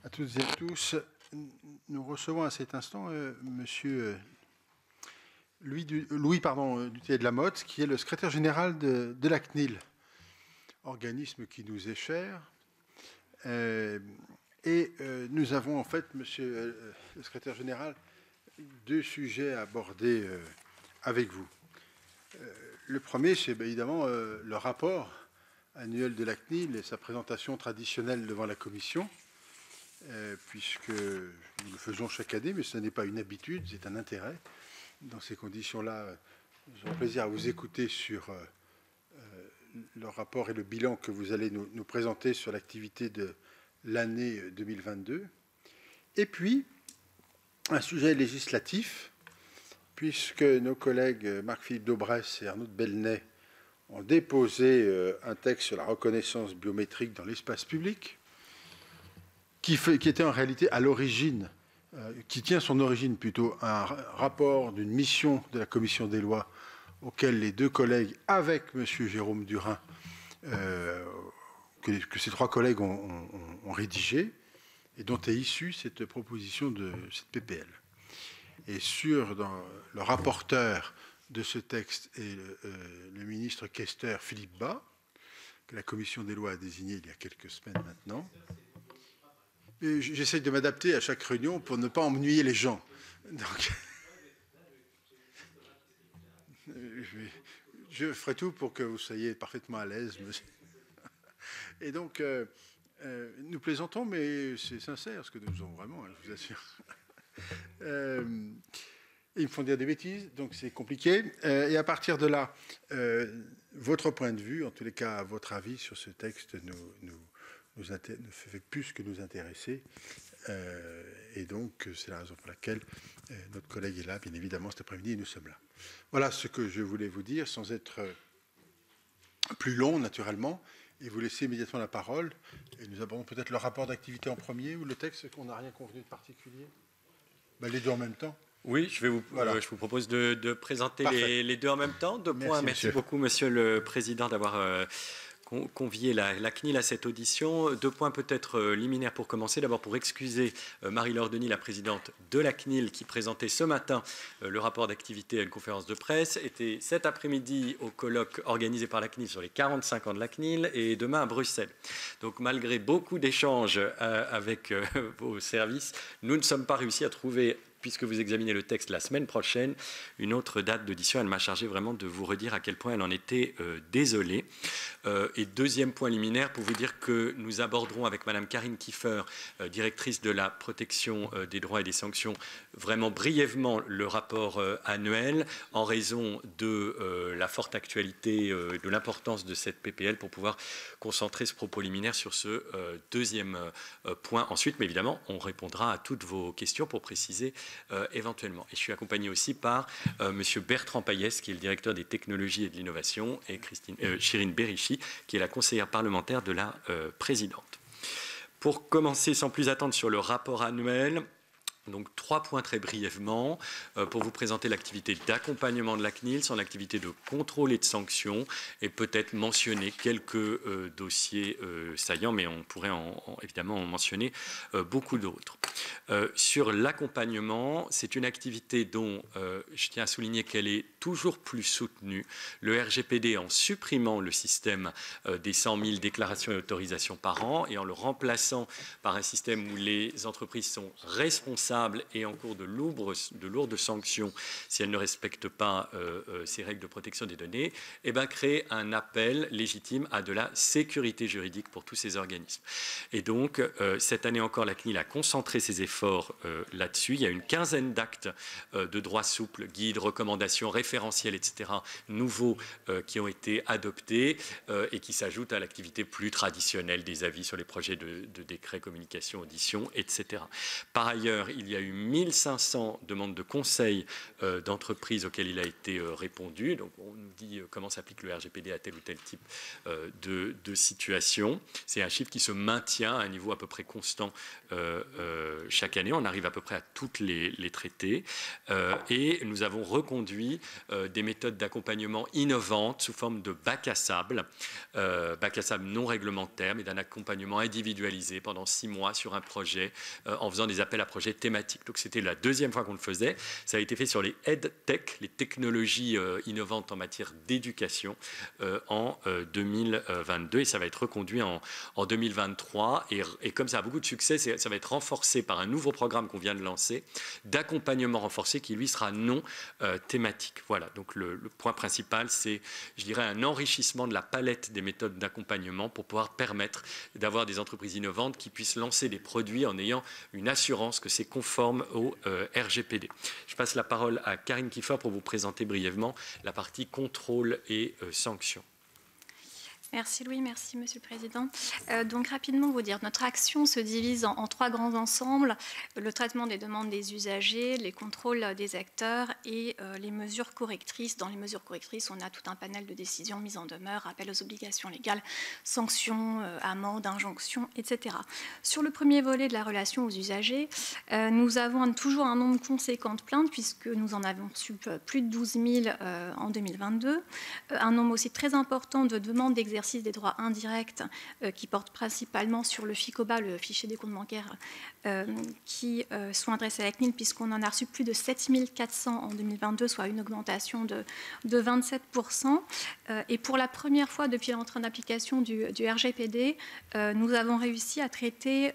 à toutes et à tous. Nous recevons à cet instant Monsieur Louis Duthier de la Motte, qui est le secrétaire général de la CNIL, organisme qui nous est cher. Nous avons en fait, Monsieur le secrétaire général, deux sujets à aborder avec vous. Le premier, c'est évidemment le rapport annuel de la CNIL et sa présentation traditionnelle devant la Commission, puisque nous le faisons chaque année, mais ce n'est pas une habitude, c'est un intérêt. Dans ces conditions-là, j'ai plaisir à vous écouter sur le rapport et le bilan que vous allez nous présenter sur l'activité de l'année 2022. Et puis, un sujet législatif, puisque nos collègues Marc-Philippe Daubresse et Arnaud de Bellnay ont déposé un texte sur la reconnaissance biométrique dans l'espace public, qui était en réalité à l'origine, qui tient son origine plutôt à un rapport d'une mission de la Commission des lois auquel les deux collègues, avec M. Jérôme Durin, que ces trois collègues ont rédigé, et dont est issue cette proposition de cette PPL. Et le rapporteur de ce texte est le ministre questeur Philippe Bas, que la Commission des lois a désigné il y a quelques semaines maintenant. J'essaie de m'adapter à chaque réunion pour ne pas ennuyer les gens. Donc, je ferai tout pour que vous soyez parfaitement à l'aise, monsieur. Et donc, nous plaisantons, mais c'est sincère ce que nous faisons vraiment, je vous assure. Ils me font dire des bêtises, donc c'est compliqué. Et à partir de là, votre point de vue, en tous les cas, votre avis sur ce texte ne fait plus que nous intéresser. Et donc, c'est la raison pour laquelle notre collègue est là, bien évidemment, cet après-midi, et nous sommes là. Voilà ce que je voulais vous dire, sans être plus long, naturellement, et vous laisser immédiatement la parole. Et nous abordons peut-être le rapport d'activité en premier, ou le texte, qu'on n'a rien convenu de particulier. Les deux en même temps. Oui, je vous propose de présenter les deux en même temps. Deux points. Merci beaucoup, Monsieur le Président, d'avoir convié la CNIL à cette audition. Deux points peut-être liminaires pour commencer. D'abord, pour excuser Marie-Laure Denis, la présidente de la CNIL, qui présentait ce matin le rapport d'activité à une conférence de presse, était cet après-midi au colloque organisé par la CNIL sur les 45 ans de la CNIL et demain à Bruxelles. Donc, malgré beaucoup d'échanges avec vos services, nous ne sommes pas réussis à trouver, puisque vous examinez le texte la semaine prochaine, une autre date d'audition. Elle m'a chargé vraiment de vous redire à quel point elle en était désolée. Et deuxième point liminaire, pour vous dire que nous aborderons avec Madame Karine Kiefer, directrice de la protection des droits et des sanctions, vraiment brièvement le rapport annuel, en raison de la forte actualité, de l'importance de cette PPL, pour pouvoir concentrer ce propos liminaire sur ce deuxième point. Ensuite, mais évidemment, on répondra à toutes vos questions pour préciser éventuellement. Et je suis accompagné aussi par Monsieur Bertrand Payès, qui est le directeur des technologies et de l'innovation, et Chirine Berichi, qui est la conseillère parlementaire de la présidente. Pour commencer sans plus attendre sur le rapport annuel, donc, trois points très brièvement pour vous présenter l'activité d'accompagnement de la CNIL, son activité de contrôle et de sanctions, et peut-être mentionner quelques dossiers saillants, mais on pourrait évidemment en mentionner beaucoup d'autres. Sur l'accompagnement, c'est une activité dont je tiens à souligner qu'elle est toujours plus soutenue. Le RGPD, en supprimant le système des 100 000 déclarations et autorisations par an et en le remplaçant par un système où les entreprises sont responsables et en cours de lourdes sanctions si elles ne respectent pas ces règles de protection des données, crée un appel légitime à de la sécurité juridique pour tous ces organismes. Et donc, cette année encore, la CNIL a concentré ses efforts là-dessus. Il y a une quinzaine d'actes de droit souple, guides, recommandations, référentiels, etc., nouveaux qui ont été adoptés et qui s'ajoutent à l'activité plus traditionnelle des avis sur les projets de décrets, communication, audition, etc. Par ailleurs, il il y a eu 1500 demandes de conseil d'entreprises auxquelles il a été répondu. Donc on nous dit comment s'applique le RGPD à tel ou tel type de situation. C'est un chiffre qui se maintient à un niveau à peu près constant chaque année. On arrive à peu près à toutes les traités. Et nous avons reconduit des méthodes d'accompagnement innovantes sous forme de bac à sable non réglementaire, mais d'un accompagnement individualisé pendant 6 mois sur un projet en faisant des appels à projets thématiques. Donc c'était la deuxième fois qu'on le faisait. Ça a été fait sur les EdTech, les technologies innovantes en matière d'éducation en 2022 et ça va être reconduit en 2023. Et comme ça a beaucoup de succès, ça va être renforcé par un nouveau programme qu'on vient de lancer d'accompagnement renforcé qui lui sera non thématique. Voilà, donc le point principal, c'est, je dirais, un enrichissement de la palette des méthodes d'accompagnement pour pouvoir permettre d'avoir des entreprises innovantes qui puissent lancer des produits en ayant une assurance que c'est conforme au RGPD. Je passe la parole à Karine Kiefer pour vous présenter brièvement la partie contrôle et sanctions. Merci Louis, merci Monsieur le Président. Donc rapidement vous dire, notre action se divise en 3 grands ensembles, le traitement des demandes des usagers, les contrôles des acteurs et les mesures correctrices. Dans les mesures correctrices, on a tout un panel de décisions, mise en demeure, rappel aux obligations légales, sanctions, amendes, injonctions, etc. Sur le premier volet de la relation aux usagers, nous avons toujours un nombre conséquent de plaintes puisque nous en avons reçu plus de 12 000 en 2022, un nombre aussi très important de demandes d'exercice des droits indirects qui portent principalement sur le FICOBA, le fichier des comptes bancaires, qui sont adressés à la CNIL, puisqu'on en a reçu plus de 7 400 en 2022, soit une augmentation de 27%. Et pour la première fois depuis l'entrée en application du RGPD, nous avons réussi à traiter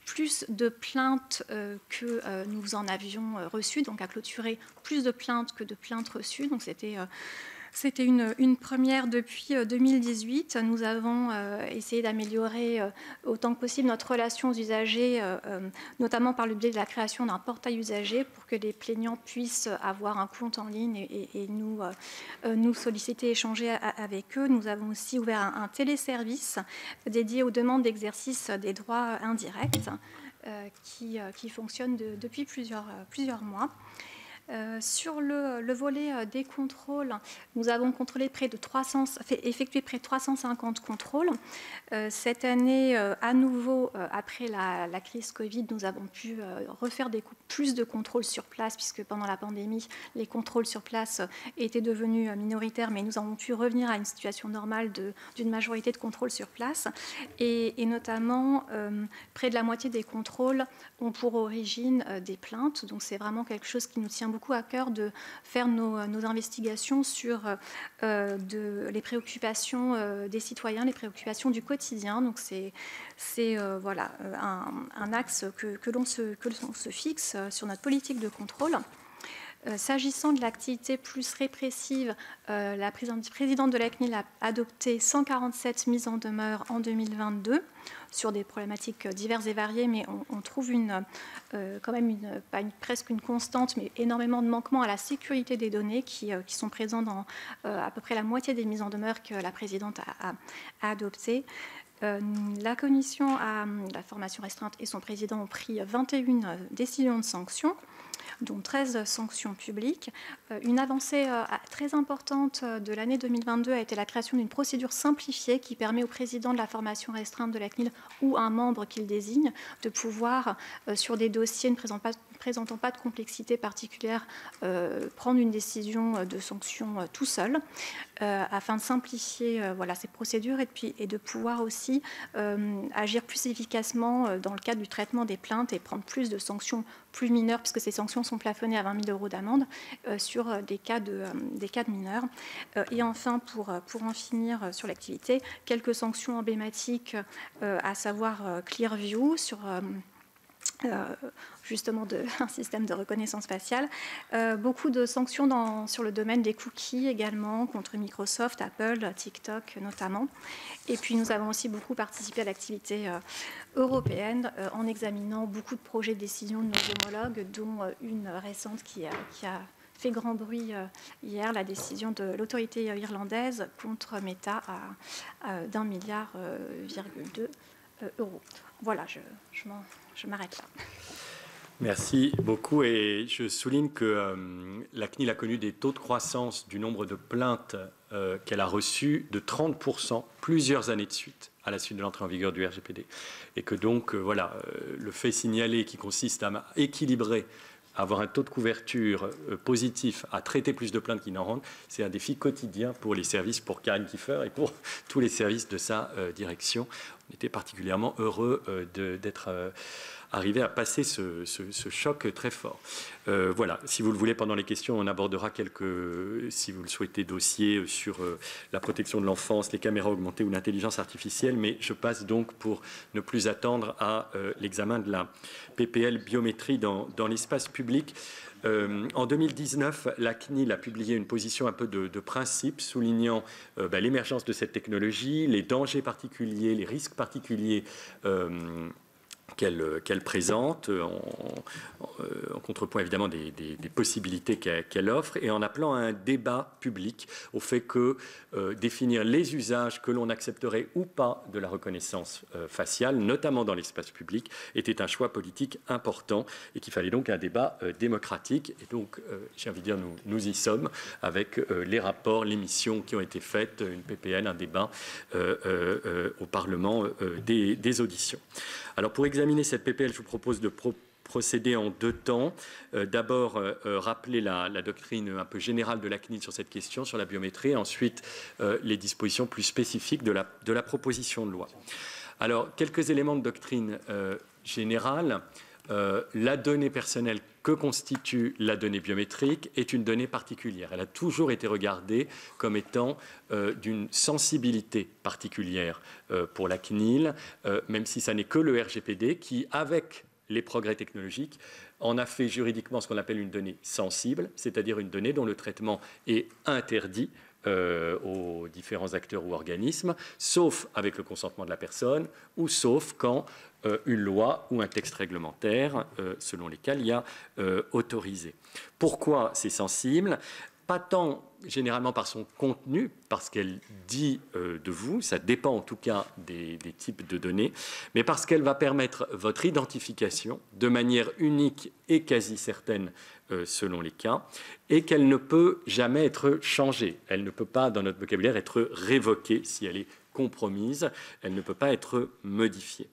plus de plaintes que nous en avions reçues, donc à clôturer plus de plaintes que de plaintes reçues. Donc c'était une première depuis 2018. Nous avons essayé d'améliorer autant que possible notre relation aux usagers, notamment par le biais de la création d'un portail usager pour que les plaignants puissent avoir un compte en ligne et nous solliciter, échanger avec eux. Nous avons aussi ouvert un téléservice dédié aux demandes d'exercice des droits indirects qui fonctionne depuis plusieurs mois. Sur le volet des contrôles, nous avons effectué près de 350 contrôles. Cette année, à nouveau, après la crise Covid, nous avons pu refaire plus de contrôles sur place, puisque pendant la pandémie, les contrôles sur place étaient devenus minoritaires, mais nous avons pu revenir à une situation normale d'une majorité de contrôles sur place. Et notamment, près de la moitié des contrôles ont pour origine des plaintes. Donc c'est vraiment quelque chose qui nous tient beaucoup à cœur de faire nos investigations sur les préoccupations des citoyens, les préoccupations du quotidien. Donc c'est voilà, un axe que l'on se fixe sur notre politique de contrôle. S'agissant de l'activité plus répressive, la présidente de la CNIL a adopté 147 mises en demeure en 2022 sur des problématiques diverses et variées, mais on trouve quand même presque une constante, mais énormément de manquements à la sécurité des données qui sont présents dans à peu près la moitié des mises en demeure que la présidente a adoptées. La commission à la formation restreinte et son président ont pris 21 décisions de sanctions, dont 13 sanctions publiques. Une avancée très importante de l'année 2022 a été la création d'une procédure simplifiée qui permet au président de la formation restreinte de la CNIL ou un membre qu'il désigne de pouvoir, sur des dossiers ne présentant pas de complexité particulière, prendre une décision de sanction tout seul, afin de simplifier voilà, ces procédures et de pouvoir aussi agir plus efficacement dans le cadre du traitement des plaintes et prendre plus de sanctions plus mineures, puisque ces sanctions sont plafonnées à 20 000 € d'amende sur des cas de mineurs. Et enfin, pour en finir sur l'activité, quelques sanctions emblématiques, à savoir Clearview sur justement un système de reconnaissance faciale. Beaucoup de sanctions sur le domaine des cookies également, contre Microsoft, Apple, TikTok notamment. Et puis nous avons aussi beaucoup participé à l'activité européenne en examinant beaucoup de projets de décision de nos homologues, dont une récente qui a fait grand bruit hier, la décision de l'autorité irlandaise contre Meta d'1,2 milliard €. Voilà, je m'arrête là. Merci beaucoup. Et je souligne que la CNIL a connu des taux de croissance du nombre de plaintes qu'elle a reçues de 30% plusieurs années de suite à la suite de l'entrée en vigueur du RGPD. Et que donc, voilà, le fait signalé qui consiste à équilibrer, à avoir un taux de couverture positif, à traiter plus de plaintes qui n'en rendent, c'est un défi quotidien pour les services, pour Karen Kiefer et pour tous les services de sa direction. On était particulièrement heureux d'être arrivé à passer ce choc très fort. Voilà, si vous le voulez, pendant les questions, on abordera quelques, si vous le souhaitez, dossiers sur la protection de l'enfance, les caméras augmentées ou l'intelligence artificielle, mais je passe donc pour ne plus attendre à l'examen de la PPL biométrie dans l'espace public. En 2019, la CNIL a publié une position un peu de principe soulignant l'émergence de cette technologie, les dangers particuliers, les risques particuliers qu'elle présente, en contrepoint évidemment des possibilités qu'elle offre, et en appelant à un débat public au fait que définir les usages que l'on accepterait ou pas de la reconnaissance faciale, notamment dans l'espace public, était un choix politique important et qu'il fallait donc un débat démocratique. Et donc, j'ai envie de dire, nous y sommes avec les rapports, les missions qui ont été faites, une PPL, un débat au Parlement, des auditions. Alors, pour examiner cette PPL, je vous propose de procéder en deux temps. D'abord, rappeler la doctrine un peu générale de la CNIL sur cette question, sur la biométrie, et ensuite les dispositions plus spécifiques de la proposition de loi. Alors, quelques éléments de doctrine générale. La donnée personnelle que constitue la donnée biométrique est une donnée particulière. Elle a toujours été regardée comme étant d'une sensibilité particulière pour la CNIL, même si ça n'est que le RGPD qui, avec les progrès technologiques, en a fait juridiquement ce qu'on appelle une donnée sensible, c'est-à-dire une donnée dont le traitement est interdit aux différents acteurs ou organismes, sauf avec le consentement de la personne ou sauf quand une loi ou un texte réglementaire, selon lesquels il y a autorisé. Pourquoi c'est sensible ? Pas tant généralement par son contenu, parce qu'elle dit de vous, ça dépend en tout cas des types de données, mais parce qu'elle va permettre votre identification de manière unique et quasi certaine selon les cas, et qu'elle ne peut jamais être changée. Elle ne peut pas, dans notre vocabulaire, être révoquée si elle est compromise, elle ne peut pas être modifiée.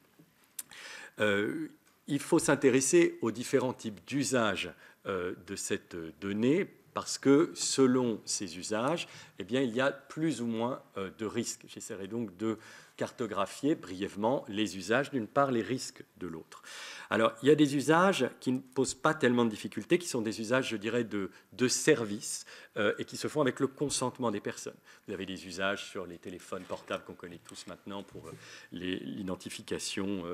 Il faut s'intéresser aux différents types d'usages de cette donnée, parce que selon ces usages, eh bien, il y a plus ou moins de risques. J'essaierai donc de cartographier brièvement les usages d'une part, les risques de l'autre. Alors, il y a des usages qui ne posent pas tellement de difficultés, qui sont des usages, je dirais, de services et qui se font avec le consentement des personnes. Vous avez des usages sur les téléphones portables qu'on connaît tous maintenant pour l'authentification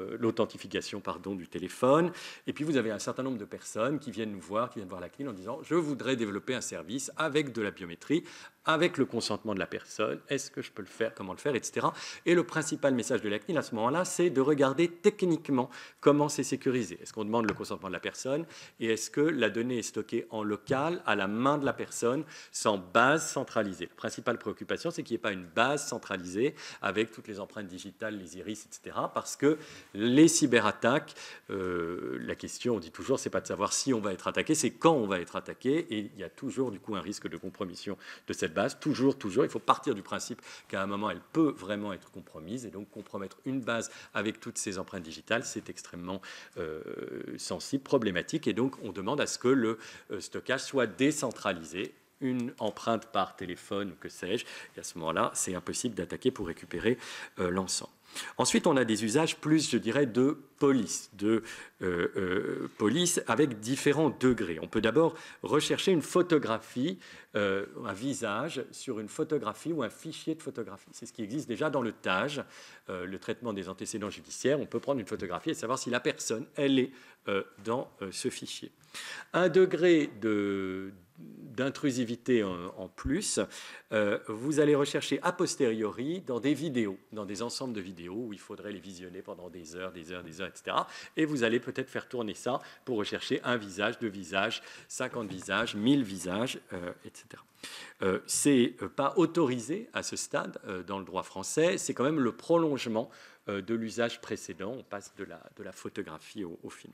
du téléphone. Et puis, vous avez un certain nombre de personnes qui viennent nous voir, qui viennent voir la CNIL en disant « Je voudrais développer un service avec de la biométrie, avec le consentement de la personne. Est-ce que je peux le faire? Comment le faire? Etc. » Et le principal message de la CNIL à ce moment-là, c'est de regarder techniquement comment c'est sécurisé. Est-ce qu'on demande le consentement de la personne? Et est-ce que la donnée est stockée en local, à la main de la personne, sans base centralisée? La principale préoccupation, c'est qu'il n'y ait pas une base centralisée avec toutes les empreintes digitales, les iris, etc. Parce que les cyberattaques, la question, on dit toujours, c'est pas de savoir si on va être attaqué, c'est quand on va être attaqué. Et il y a toujours, du coup, un risque de compromission de cette base. Toujours, il faut partir du principe qu'à un moment, elle peut vraiment être compromise. Et donc, compromettre une base avec toutes ces empreintes digitales, c'est extrêmement sensible, problématique. Et donc, on demande à ce que le stockage soit décentralisé. Une empreinte par téléphone, que sais-je. Et à ce moment-là, c'est impossible d'attaquer pour récupérer l'ensemble. Ensuite, on a des usages plus, je dirais, de police avec différents degrés. On peut d'abord rechercher une photographie, un visage sur une photographie ou un fichier de photographie. C'est ce qui existe déjà dans le TAJ, le traitement des antécédents judiciaires. On peut prendre une photographie et savoir si la personne, elle est dans ce fichier. Un degré d'intrusivité en plus, vous allez rechercher a posteriori dans des vidéos, dans des ensembles de vidéos où il faudrait les visionner pendant des heures, etc. Et vous allez peut-être faire tourner ça pour rechercher un visage, 2 visages, 50 visages, 1000 visages, etc. C'est pas autorisé à ce stade dans le droit français, c'est quand même le prolongement de l'usage précédent. On passe de la photographie au film.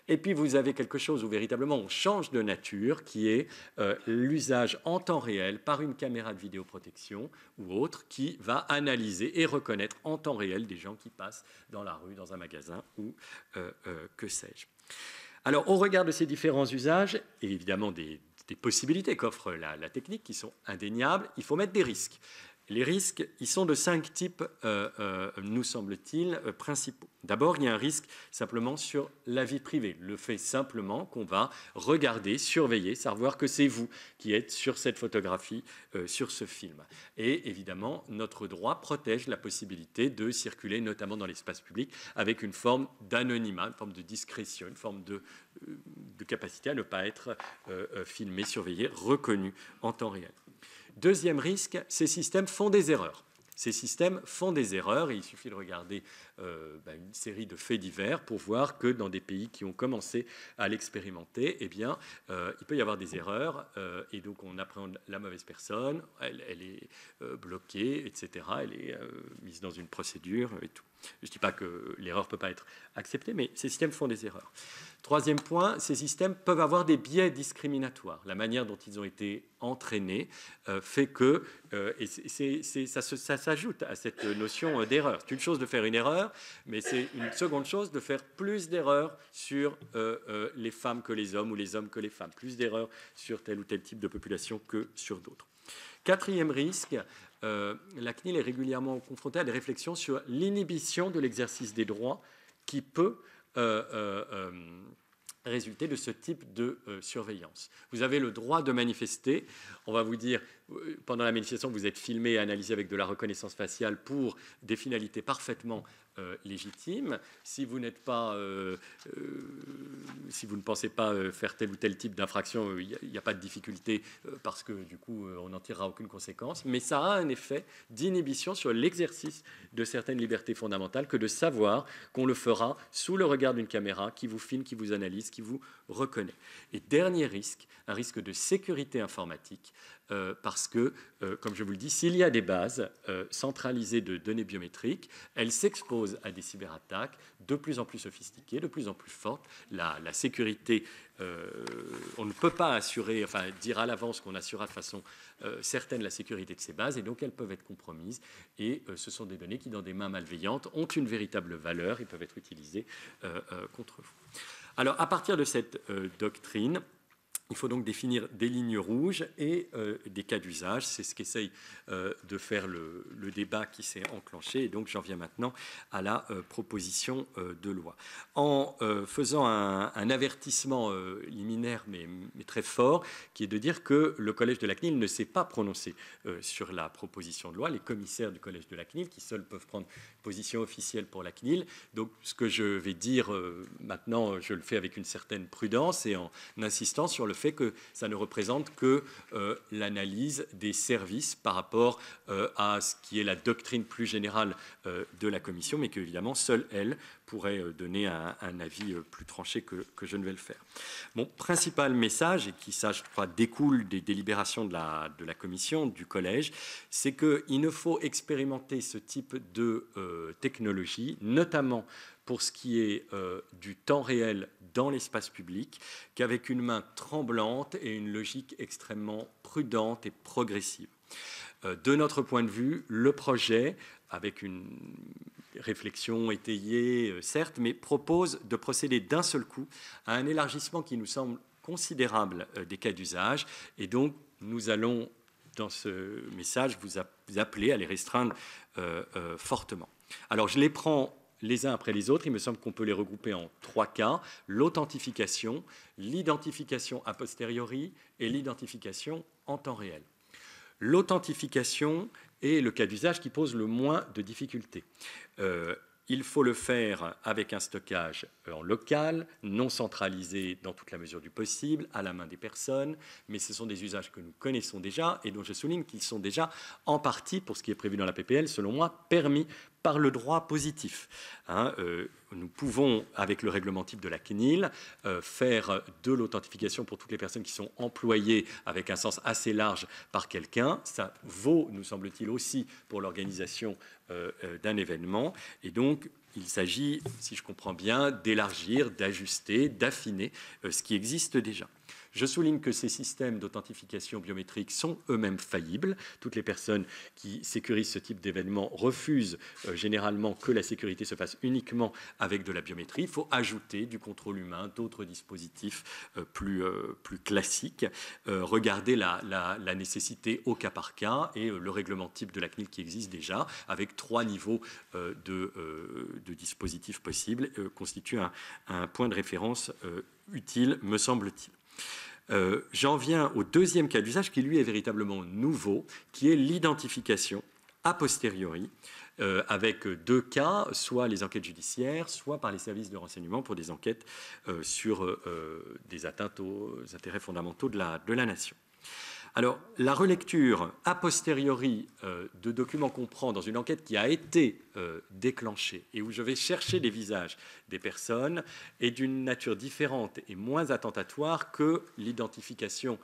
Et puis vous avez quelque chose où véritablement on change de nature, qui est l'usage en temps réel par une caméra de vidéoprotection ou autre qui va analyser et reconnaître en temps réel des gens qui passent dans la rue, dans un magasin ou que sais-je. Alors, au regard de ces différents usages, et évidemment des possibilités qu'offre la technique, qui sont indéniables, il faut mettre des risques. Les risques, ils sont de 5 types, nous semble-t-il, principaux. D'abord, il y a un risque simplement sur la vie privée. Le fait simplement qu'on va regarder, surveiller, savoir que c'est vous qui êtes sur cette photographie, sur ce film. Et évidemment, notre droit protège la possibilité de circuler, notamment dans l'espace public, avec une forme d'anonymat, une forme de discrétion, une forme de capacité à ne pas être filmé, surveillé, reconnu en temps réel. Deuxième risque, ces systèmes font des erreurs. Ces systèmes font des erreurs et il suffit de regarder une série de faits divers pour voir que dans des pays qui ont commencé à l'expérimenter, eh bien, il peut y avoir des erreurs et donc on appréhende la mauvaise personne, elle est bloquée, etc. Elle est mise dans une procédure et tout. Je ne dis pas que l'erreur ne peut pas être acceptée, mais ces systèmes font des erreurs. Troisième point, ces systèmes peuvent avoir des biais discriminatoires. La manière dont ils ont été entraînés fait que, ça s'ajoute à cette notion d'erreur. C'est une chose de faire une erreur, mais c'est une seconde chose de faire plus d'erreurs sur les femmes que les hommes ou les hommes que les femmes, plus d'erreurs sur tel ou tel type de population que sur d'autres. Quatrième risque, la CNIL est régulièrement confrontée à des réflexions sur l'inhibition de l'exercice des droits qui peut résulter de ce type de surveillance. Vous avez le droit de manifester. On va vous dire, pendant la manifestation, vous êtes filmé et analysé avec de la reconnaissance faciale pour des finalités parfaitement légitimes. Si vous n'êtes pas, si vous ne pensez pas faire tel ou tel type d'infraction, il n'y a pas de difficulté parce que du coup, on n'en tirera aucune conséquence. Mais ça a un effet d'inhibition sur l'exercice de certaines libertés fondamentales que de savoir qu'on le fera sous le regard d'une caméra qui vous filme, qui vous analyse, qui vous reconnaît. Et dernier risque, un risque de sécurité informatique, parce que, comme je vous le dis, s'il y a des bases centralisées de données biométriques, elles s'exposent à des cyberattaques de plus en plus sophistiquées, de plus en plus fortes. La sécurité, on ne peut pas assurer, enfin dire à l'avance qu'on assurera de façon certaine la sécurité de ces bases, et donc elles peuvent être compromises. Et ce sont des données qui, dans des mains malveillantes, ont une véritable valeur et peuvent être utilisées contre vous. Alors, à partir de cette doctrine, il faut donc définir des lignes rouges et des cas d'usage. C'est ce qu'essaye de faire le débat qui s'est enclenché. Et donc, j'en viens maintenant à la proposition de loi. En faisant un avertissement liminaire, mais très fort, qui est de dire que le Collège de la CNIL ne s'est pas prononcé sur la proposition de loi. Les commissaires du Collège de la CNIL, qui seuls peuvent prendre position officielle pour la CNIL. Donc, ce que je vais dire maintenant, je le fais avec une certaine prudence et en insistant sur le fait que ça ne représente que l'analyse des services par rapport à ce qui est la doctrine plus générale de la Commission, mais qu'évidemment, seule elle pourrait donner un avis plus tranché que je ne vais le faire. Mon principal message, et qui, ça, je crois, découle des délibérations de la Commission, du Collège, c'est qu'il ne faut expérimenter ce type de technologie, notamment pour ce qui est du temps réel dans l'espace public, qu'avec une main tremblante et une logique extrêmement prudente et progressive. De notre point de vue, le projet, avec une réflexion étayée, certes, mais propose de procéder d'un seul coup à un élargissement qui nous semble considérable des cas d'usage. Et donc, nous allons, dans ce message, vous appeler à les restreindre fortement. Alors, je les prends les uns après les autres. Il me semble qu'on peut les regrouper en 3 cas: l'authentification, l'identification a posteriori et l'identification en temps réel. L'authentification est le cas d'usage qui pose le moins de difficultés. Il faut le faire avec un stockage en local, non centralisé dans toute la mesure du possible, à la main des personnes, mais ce sont des usages que nous connaissons déjà et dont je souligne qu'ils sont déjà en partie, pour ce qui est prévu dans la PPL, selon moi, permis par le droit positif. Nous pouvons, avec le règlement type de la CNIL, faire de l'authentification pour toutes les personnes qui sont employées avec un sens assez large par quelqu'un. Ça vaut, nous semble-t-il, aussi pour l'organisation d'un événement. Et donc, il s'agit, si je comprends bien, d'élargir, d'ajuster, d'affiner ce qui existe déjà. Je souligne que ces systèmes d'authentification biométrique sont eux-mêmes faillibles. Toutes les personnes qui sécurisent ce type d'événement refusent généralement que la sécurité se fasse uniquement avec de la biométrie. Il faut ajouter du contrôle humain, d'autres dispositifs plus classiques. Regardez la nécessité au cas par cas et le règlement type de la CNIL qui existe déjà, avec 3 niveaux de dispositifs possibles, constitue un point de référence utile, me semble-t-il. J'en viens au deuxième cas d'usage qui, lui, est véritablement nouveau, qui est l'identification a posteriori, avec 2 cas, soit les enquêtes judiciaires, soit par les services de renseignement pour des enquêtes sur des atteintes aux intérêts fondamentaux de la nation. Alors, la relecture a posteriori de documents qu'on prend dans une enquête qui a été déclenchée et où je vais chercher les visages des personnes est d'une nature différente et moins attentatoire que l'identification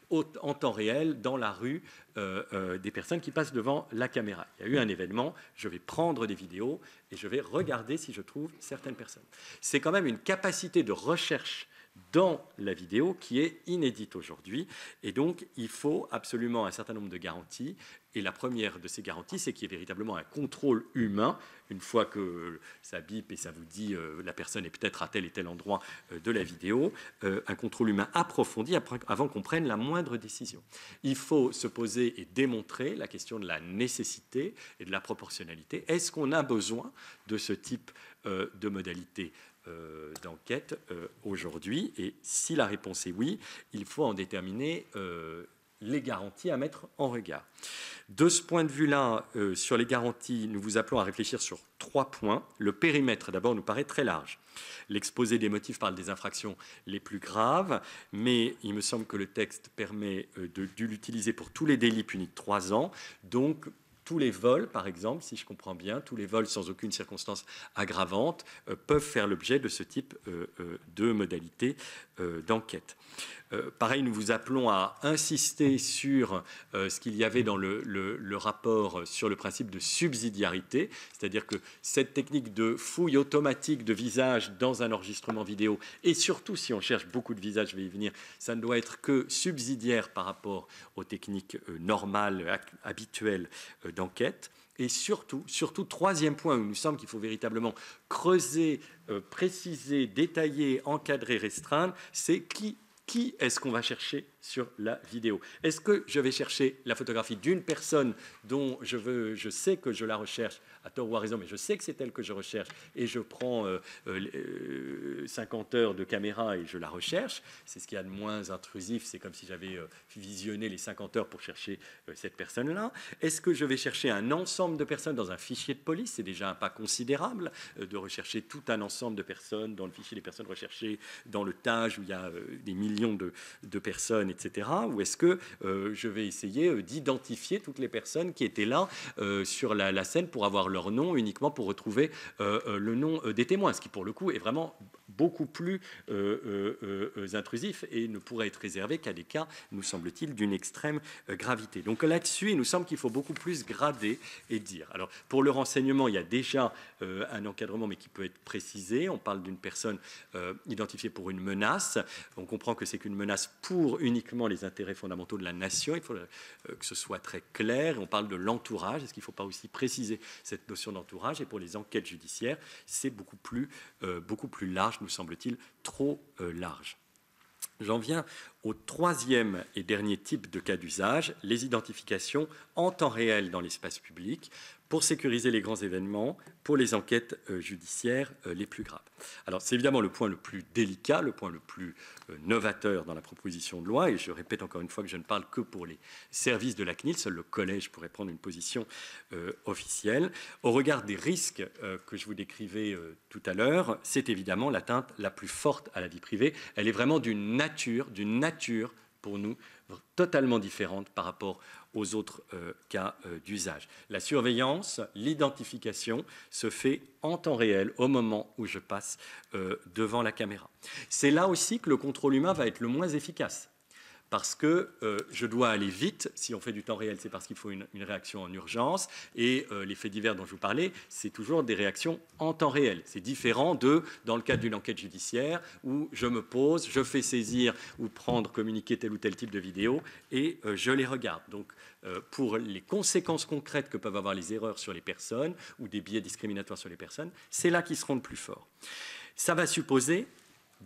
en temps réel dans la rue des personnes qui passent devant la caméra. Il y a eu un événement, je vais prendre des vidéos et je vais regarder si je trouve certaines personnes. C'est quand même une capacité de recherche dans la vidéo qui est inédite aujourd'hui. Et donc, il faut absolument un certain nombre de garanties. Et la première de ces garanties, c'est qu'il y ait véritablement un contrôle humain. Une fois que ça bip et ça vous dit la personne est peut-être à tel et tel endroit de la vidéo, un contrôle humain approfondi avant qu'on prenne la moindre décision. Il faut se poser et démontrer la question de la nécessité et de la proportionnalité. Est-ce qu'on a besoin de ce type de modalité d'enquête aujourd'hui? Et si la réponse est oui, il faut en déterminer les garanties à mettre en regard. De ce point de vue-là, sur les garanties, nous vous appelons à réfléchir sur 3 points. Le périmètre, d'abord, nous paraît très large. L'exposé des motifs parle des infractions les plus graves, mais il me semble que le texte permet de l'utiliser pour tous les délits punis de 3 ans. Donc, tous les vols, par exemple, si je comprends bien, tous les vols sans aucune circonstance aggravante peuvent faire l'objet de ce type de modalité d'enquête. Pareil, nous vous appelons à insister sur ce qu'il y avait dans le rapport sur le principe de subsidiarité, c'est-à-dire que cette technique de fouille automatique de visage dans un enregistrement vidéo, et surtout si on cherche beaucoup de visages, je vais y venir, ça ne doit être que subsidiaire par rapport aux techniques normales, habituelles d'enquête. Et surtout, 3e point où il nous semble qu'il faut véritablement creuser, préciser, détailler, encadrer, restreindre, c'est qui est-ce qu'on va chercher sur la vidéo? Est-ce que je vais chercher la photographie d'une personne dont je sais que je la recherche, à tort ou à raison, mais je sais que c'est elle que je recherche, et je prends 50 heures de caméra et je la recherche? C'est ce qu'il y a de moins intrusif, c'est comme si j'avais visionné les 50 heures pour chercher cette personne-là. Est-ce que je vais chercher un ensemble de personnes dans un fichier de police? C'est déjà un pas considérable de rechercher tout un ensemble de personnes dans le fichier des personnes recherchées, dans le TAJ où il y a des millions de personnes, etc. Ou est-ce que je vais essayer d'identifier toutes les personnes qui étaient là sur la scène pour avoir leur nom uniquement pour retrouver le nom des témoins, ce qui pour le coup est vraiment beaucoup plus intrusif et ne pourrait être réservé qu'à des cas, nous semble-t-il, d'une extrême gravité. Donc là-dessus, il nous semble qu'il faut beaucoup plus grader et dire. Alors pour le renseignement, il y a déjà un encadrement, mais qui peut être précisé. On parle d'une personne identifiée pour une menace. On comprend que c'est qu'une menace pour uniquement les intérêts fondamentaux de la nation. Il faut que ce soit très clair. On parle de l'entourage. Est-ce qu'il ne faut pas aussi préciser cette notion d'entourage? Et pour les enquêtes judiciaires, c'est beaucoup plus large, nous semble-t-il, trop large. J'en viens au 3e et dernier type de cas d'usage, les identifications en temps réel dans l'espace public pour sécuriser les grands événements, pour les enquêtes judiciaires les plus graves. Alors c'est évidemment le point le plus délicat, le point le plus novateur dans la proposition de loi, et je répète encore une fois que je ne parle que pour les services de la CNIL, seul le collège pourrait prendre une position officielle. Au regard des risques que je vous décrivais tout à l'heure, c'est évidemment l'atteinte la plus forte à la vie privée. Elle est vraiment d'une nature pour nous totalement différente par rapport aux autres cas d'usage. La surveillance, l'identification se fait en temps réel au moment où je passe devant la caméra. C'est là aussi que le contrôle humain va être le moins efficace. Parce que je dois aller vite. Si on fait du temps réel, c'est parce qu'il faut une réaction en urgence. Et les faits divers dont je vous parlais, c'est toujours des réactions en temps réel. C'est différent dans le cadre d'une enquête judiciaire, où je me pose, je fais saisir ou communiquer tel ou tel type de vidéo, et je les regarde. Donc, pour les conséquences concrètes que peuvent avoir les erreurs sur les personnes, ou des biais discriminatoires sur les personnes, c'est là qu'ils seront le plus forts. Ça va supposer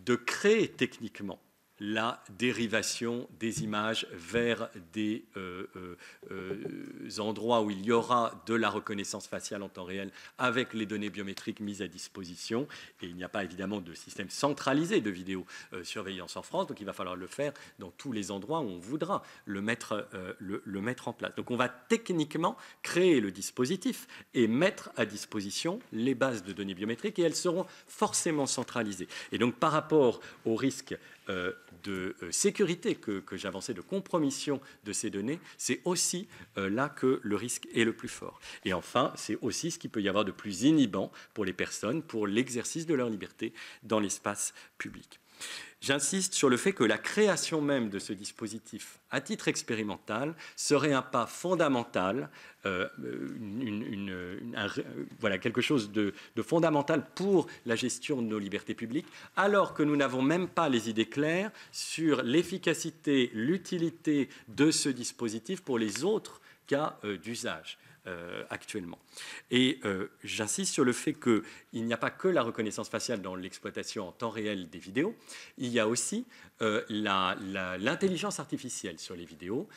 de créer techniquement la dérivation des images vers des endroits où il y aura de la reconnaissance faciale en temps réel avec les données biométriques mises à disposition. Et il n'y a pas évidemment de système centralisé de vidéosurveillance en France, donc il va falloir le faire dans tous les endroits où on voudra le mettre en place. Donc on va techniquement créer le dispositif et mettre à disposition les bases de données biométriques, et elles seront forcément centralisées. Et donc par rapport au risque de sécurité que j'avançais, de compromission de ces données, c'est aussi là que le risque est le plus fort. Et enfin, c'est aussi ce qu'il peut y avoir de plus inhibant pour les personnes, pour l'exercice de leur liberté dans l'espace public. J'insiste sur le fait que la création même de ce dispositif à titre expérimental serait un pas fondamental, voilà, quelque chose de fondamental pour la gestion de nos libertés publiques, alors que nous n'avons même pas les idées claires sur l'efficacité, l'utilité de ce dispositif pour les autres cas d'usage. Actuellement. Et j'insiste sur le fait qu'il n'y a pas que la reconnaissance faciale dans l'exploitation en temps réel des vidéos, il y a aussi l'intelligence artificielle sur les vidéos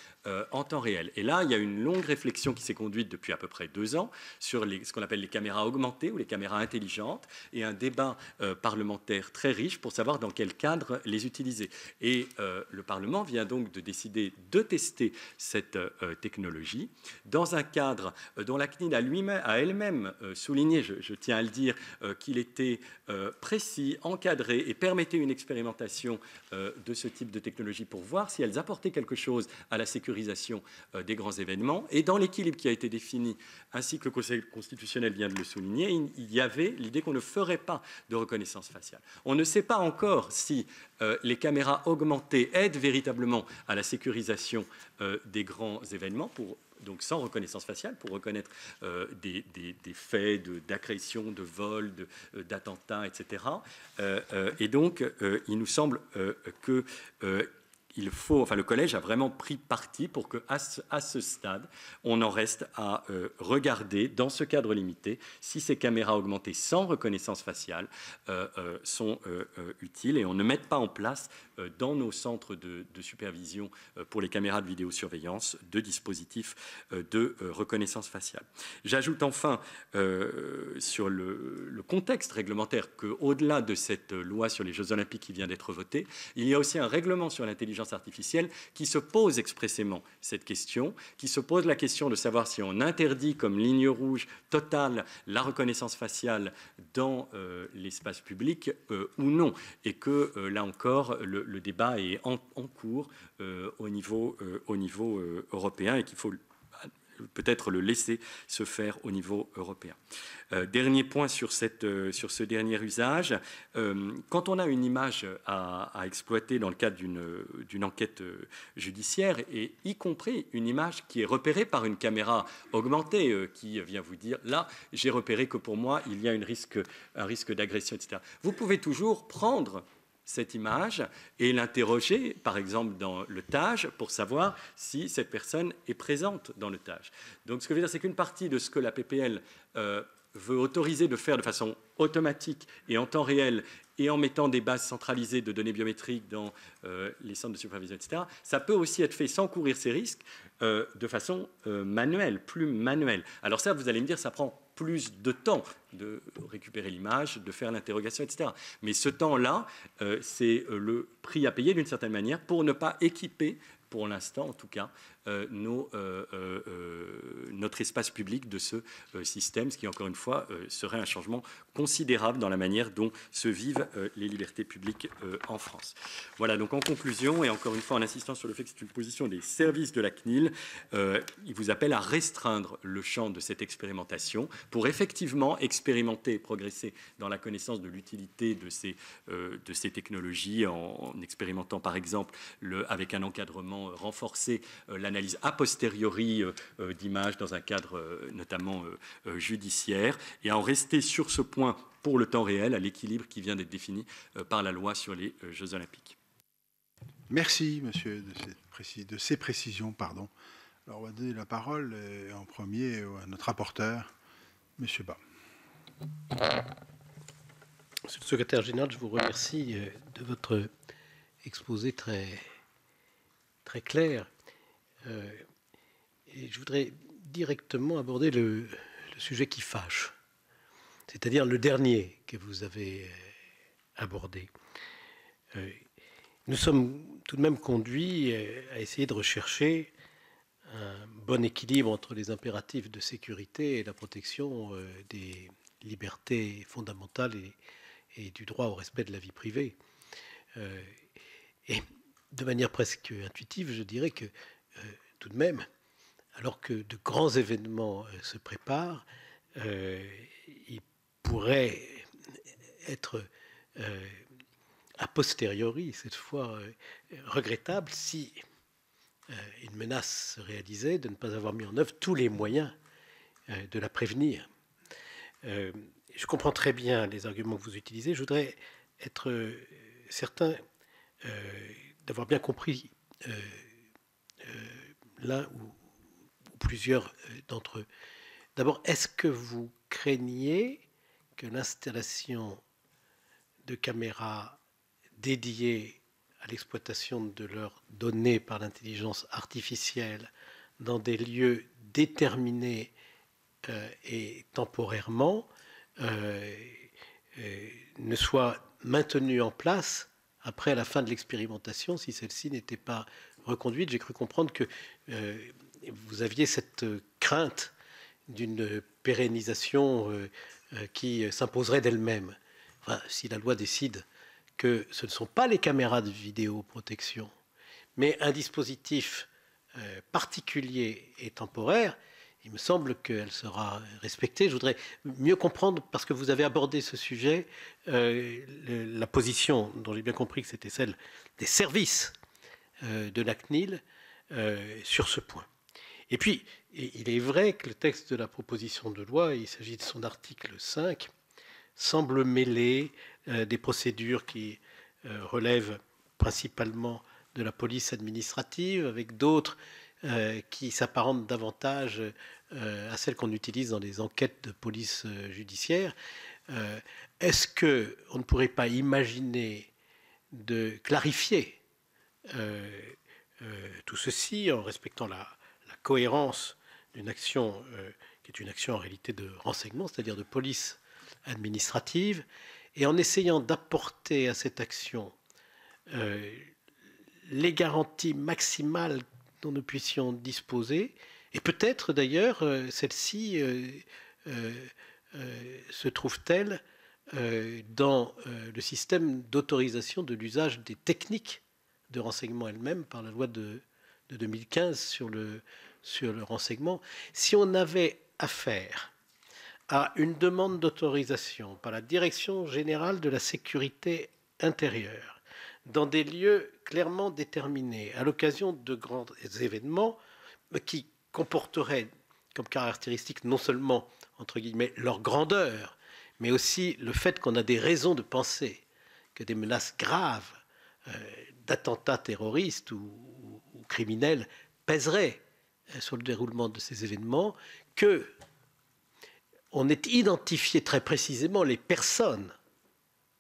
en temps réel. Et là, il y a une longue réflexion qui s'est conduite depuis à peu près 2 ans sur ce qu'on appelle les caméras augmentées ou les caméras intelligentes, et un débat parlementaire très riche pour savoir dans quel cadre les utiliser. Et le Parlement vient donc de décider de tester cette technologie dans un cadre dont la CNIL a elle-même souligné, je tiens à le dire, qu'il était précis, encadré et permettait une expérimentation de ce type de technologie pour voir si elles apportaient quelque chose à la sécurisation des grands événements. Et dans l'équilibre qui a été défini, ainsi que le Conseil constitutionnel vient de le souligner, il y avait l'idée qu'on ne ferait pas de reconnaissance faciale. On ne sait pas encore si les caméras augmentées aident véritablement à la sécurisation des grands événements, donc sans reconnaissance faciale, pour reconnaître des faits d'agression, de vol, d'attentats, etc. Et donc, il nous semble que le collège a vraiment pris parti pour qu'à ce stade, on en reste à regarder, dans ce cadre limité, si ces caméras augmentées sans reconnaissance faciale sont utiles, et on ne mette pas en place dans nos centres de supervision pour les caméras de vidéosurveillance de dispositifs de reconnaissance faciale. J'ajoute enfin sur le contexte réglementaire qu'au-delà de cette loi sur les Jeux Olympiques qui vient d'être votée, il y a aussi un règlement sur l'intelligence artificielle qui se pose expressément cette question, qui se pose la question de savoir si on interdit comme ligne rouge totale la reconnaissance faciale dans l'espace public ou non, et que là encore le débat est en cours au niveau européen, et qu'il faut peut-être le laisser se faire au niveau européen. Dernier point sur ce dernier usage. Quand on a une image à exploiter dans le cadre d'une enquête judiciaire, et y compris une image qui est repérée par une caméra augmentée qui vient vous dire « là, j'ai repéré que pour moi, il y a un risque d'agression, etc. » Vous pouvez toujours prendre cette image et l'interroger, par exemple dans le TAJ, pour savoir si cette personne est présente dans le TAJ. Donc ce que je veux dire, c'est qu'une partie de ce que la PPL veut autoriser de faire de façon automatique et en temps réel, et en mettant des bases centralisées de données biométriques dans les centres de supervision, etc., ça peut aussi être fait sans courir ces risques de façon manuelle, plus manuelle. Alors ça, vous allez me dire, ça prend plus de temps de récupérer l'image, de faire l'interrogation, etc. Mais ce temps-là, c'est le prix à payer d'une certaine manière pour ne pas équiper, pour l'instant en tout cas, notre espace public de ce système, ce qui, encore une fois, serait un changement considérable dans la manière dont se vivent les libertés publiques en France. Voilà, donc en conclusion, et encore une fois en insistant sur le fait que c'est une position des services de la CNIL, il vous appelle à restreindre le champ de cette expérimentation pour effectivement expérimenter et progresser dans la connaissance de l'utilité de ces technologies en expérimentant par exemple avec un encadrement renforcé l'analyse a posteriori d'images dans un cadre notamment judiciaire, et en rester sur ce point pour le temps réel à l'équilibre qui vient d'être défini par la loi sur les Jeux Olympiques. Merci, monsieur, de ces précisions. Pardon. Alors, on va donner la parole en premier à notre rapporteur, monsieur Bas. Monsieur le secrétaire général, je vous remercie de votre exposé très clair. Et je voudrais directement aborder le sujet qui fâche, c'est-à-dire le dernier que vous avez abordé. Nous sommes tout de même conduits à essayer de rechercher un bon équilibre entre les impératifs de sécurité et la protection des libertés fondamentales et du droit au respect de la vie privée. Et de manière presque intuitive, je dirais que tout de même, alors que de grands événements se préparent, il pourrait être a posteriori, cette fois, regrettable si une menace se réalisait de ne pas avoir mis en œuvre tous les moyens de la prévenir. Je comprends très bien les arguments que vous utilisez. Je voudrais être certain d'avoir bien compris l'un ou plusieurs d'entre eux. D'abord, est-ce que vous craignez que l'installation de caméras dédiées à l'exploitation de leurs données par l'intelligence artificielle dans des lieux déterminés et temporairement ne soit maintenue en place après la fin de l'expérimentation si celle-ci n'était pas reconduite? J'ai cru comprendre que vous aviez cette crainte d'une pérennisation qui s'imposerait d'elle-même. Enfin, si la loi décide que ce ne sont pas les caméras de vidéoprotection, mais un dispositif particulier et temporaire, il me semble qu'elle sera respectée. Je voudrais mieux comprendre, parce que vous avez abordé ce sujet, la position dont j'ai bien compris que c'était celle des services de la CNIL sur ce point. Et puis, il est vrai que le texte de la proposition de loi, il s'agit de son article 5, semble mêler des procédures qui relèvent principalement de la police administrative, avec d'autres qui s'apparentent davantage à celles qu'on utilise dans les enquêtes de police judiciaire. Est-ce qu'on ne pourrait pas imaginer de clarifier tout ceci en respectant la cohérence d'une action qui est une action en réalité de renseignement, c'est-à-dire de police administrative, et en essayant d'apporter à cette action les garanties maximales dont nous puissions disposer, et peut-être d'ailleurs celle-ci se trouve-t-elle dans le système d'autorisation de l'usage des techniques de renseignement elles-mêmes par la loi de 2015 sur le renseignement. Si on avait affaire à une demande d'autorisation par la Direction générale de la sécurité intérieure dans des lieux clairement déterminés à l'occasion de grands événements qui comporteraient comme caractéristique non seulement, entre guillemets, leur grandeur, mais aussi le fait qu'on a des raisons de penser que des menaces graves d'attentats terroristes ou criminels pèseraient sur le déroulement de ces événements, qu'on ait identifié très précisément les personnes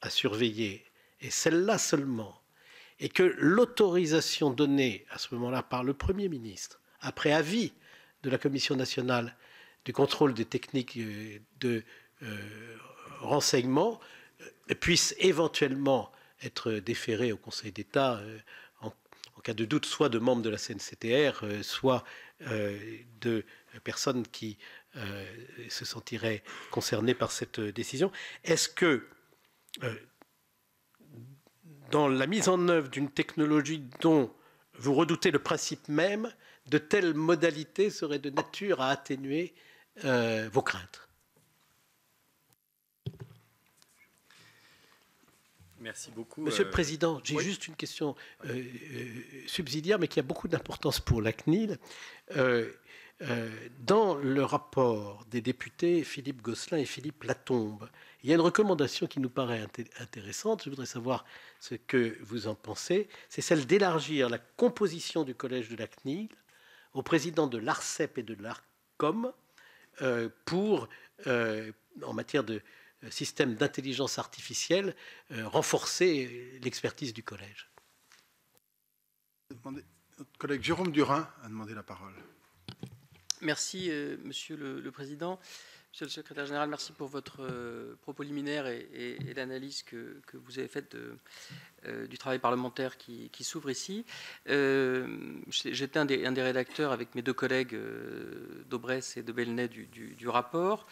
à surveiller, et celles-là seulement, et que l'autorisation donnée à ce moment-là par le Premier ministre, après avis de la Commission nationale du contrôle des techniques de renseignement, puisse éventuellement être déférée au Conseil d'État en en cas de doute, soit de membres de la CNCTR, soit de personnes qui se sentiraient concernées par cette décision. Est-ce que, dans la mise en œuvre d'une technologie dont vous redoutez le principe même, de telles modalités seraient de nature à atténuer vos craintes? Merci beaucoup. Monsieur le Président, j'ai juste une question subsidiaire, mais qui a beaucoup d'importance pour la CNIL. Dans le rapport des députés Philippe Gosselin et Philippe Latombe, il y a une recommandation qui nous paraît intéressante. Je voudrais savoir ce que vous en pensez. C'est celle d'élargir la composition du collège de la CNIL au président de l'ARCEP et de l'ARCOM pour, en matière de système d'intelligence artificielle, renforcer l'expertise du collège. Notre collègue Jérôme Durin a demandé la parole. Merci, Monsieur le Président. Monsieur le Secrétaire général, merci pour votre propos liminaire et l'analyse que vous avez faite du travail parlementaire qui s'ouvre ici. J'étais un des rédacteurs avec mes deux collègues Daubresse et de Belley du rapport.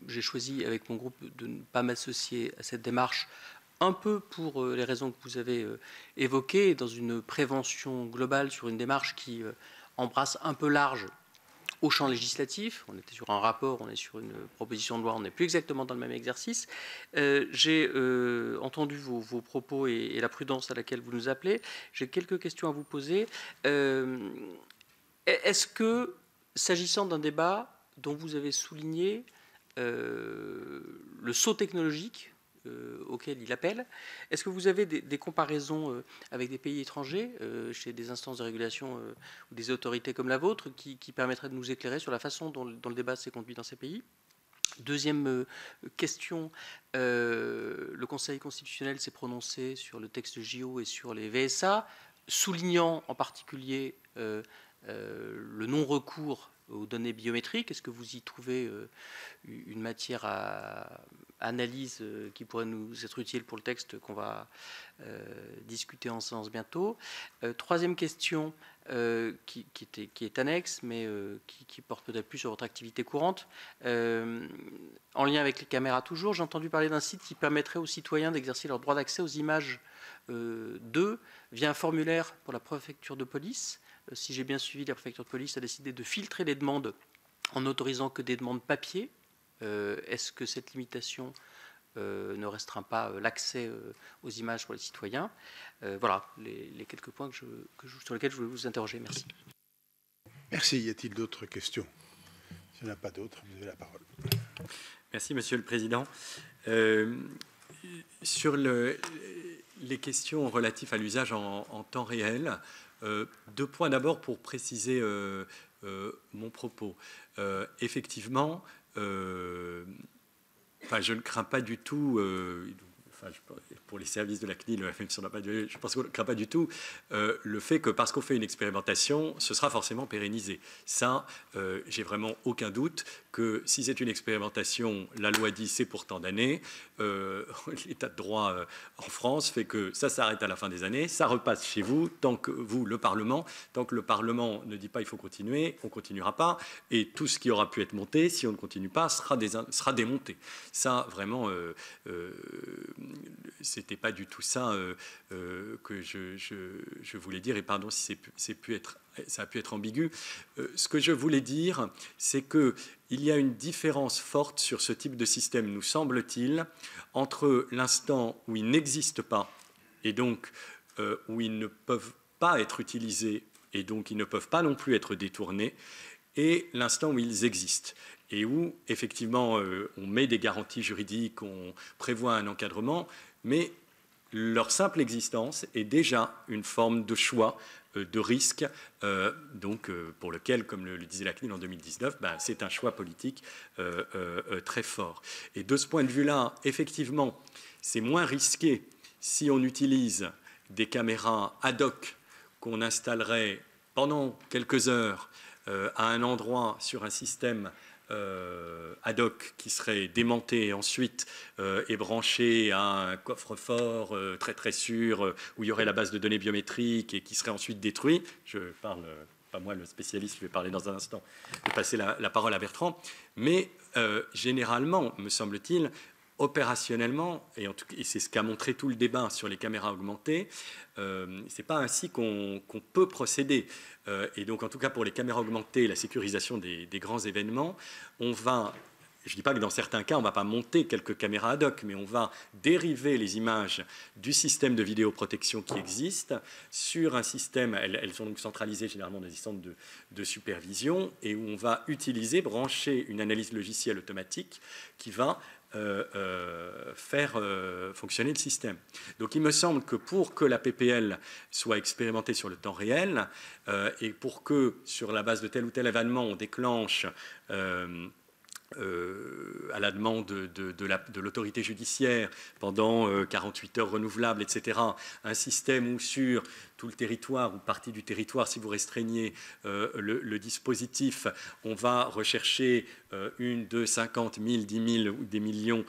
J'ai choisi avec mon groupe de ne pas m'associer à cette démarche, un peu pour les raisons que vous avez évoquées, dans une prévention globale sur une démarche qui embrasse un peu large au champ législatif. On était sur un rapport, on est sur une proposition de loi, on n'est plus exactement dans le même exercice. J'ai entendu vos propos et la prudence à laquelle vous nous appelez. J'ai quelques questions à vous poser. Est-ce que, s'agissant d'un débat dont vous avez souligné le saut technologique auquel il appelle, est-ce que vous avez des comparaisons avec des pays étrangers, chez des instances de régulation ou des autorités comme la vôtre, qui permettraient de nous éclairer sur la façon dont le débat s'est conduit dans ces pays? Deuxième question, le Conseil constitutionnel s'est prononcé sur le texte JO et sur les VSA, soulignant en particulier le non-recours aux données biométriques. Est-ce que vous y trouvez une matière à analyse qui pourrait nous être utile pour le texte qu'on va discuter en séance bientôt? Troisième question, qui est annexe, mais qui porte peut-être plus sur votre activité courante. En lien avec les caméras toujours, j'ai entendu parler d'un site qui permettrait aux citoyens d'exercer leur droit d'accès aux images d'eux via un formulaire pour la préfecture de police. Si j'ai bien suivi, la préfecture de police a décidé de filtrer les demandes en n'autorisant que des demandes papier. Est-ce que cette limitation ne restreint pas l'accès aux images pour les citoyens? Voilà les quelques points sur lesquels je voulais vous interroger. Merci. Merci. Y a-t-il d'autres questions? S'il n'y en a pas d'autres, vous avez la parole. Merci, Monsieur le Président. Sur les questions relatives à l'usage en temps réel, deux points d'abord pour préciser mon propos. Effectivement, je ne crains pas du tout, pour les services de la CNIL, même si on n'a pas de, je pense qu'on ne craint pas du tout le fait que parce qu'on fait une expérimentation, ce sera forcément pérennisé. Ça, j'ai vraiment aucun doute que si c'est une expérimentation, la loi dit c'est pour tant d'années, l'état de droit en France fait que ça s'arrête à la fin des années, ça repasse chez vous, tant que vous, le Parlement, tant que le Parlement ne dit pas il faut continuer, on ne continuera pas, et tout ce qui aura pu être monté, si on ne continue pas, sera démonté. Ça, vraiment, c'était pas du tout ça que je voulais dire, et pardon si ça a pu être ambigu. Ce que je voulais dire, c'est qu'il y a une différence forte sur ce type de système, nous semble-t-il, entre l'instant où ils n'existent pas, et donc où ils ne peuvent pas être utilisés, et donc ils ne peuvent pas non plus être détournés, et l'instant où ils existent, et où, effectivement, on met des garanties juridiques, on prévoit un encadrement, mais leur simple existence est déjà une forme de choix, de risque, pour lequel, comme le disait la CNIL en 2019, c'est un choix politique très fort. Et de ce point de vue-là, effectivement, c'est moins risqué si on utilise des caméras ad hoc qu'on installerait pendant quelques heures à un endroit sur un système ad hoc qui serait démonté ensuite et branché à un coffre-fort très très sûr où il y aurait la base de données biométriques et qui serait ensuite détruit. Je parle, pas moi le spécialiste, je vais parler dans un instant, je vais passer la parole à Bertrand, mais généralement, me semble-t-il, opérationnellement, et c'est ce qu'a montré tout le débat sur les caméras augmentées, c'est pas ainsi qu'on peut procéder. Et donc, en tout cas, pour les caméras augmentées, la sécurisation des grands événements, on va, je ne dis pas que dans certains cas, on ne va pas monter quelques caméras ad hoc, mais on va dériver les images du système de vidéoprotection qui existe sur un système, elles sont donc centralisées généralement dans des centres de supervision, et où on va utiliser, brancher une analyse logicielle automatique qui va faire fonctionner le système. Donc il me semble que pour que la PPL soit expérimentée sur le temps réel et pour que sur la base de tel ou tel événement on déclenche à la demande de l'autorité judiciaire pendant 48 heures renouvelables, etc., un système où sur tout le territoire ou partie du territoire, si vous restreignez le dispositif, on va rechercher 1, 2, 50 000, 10 000 ou des millions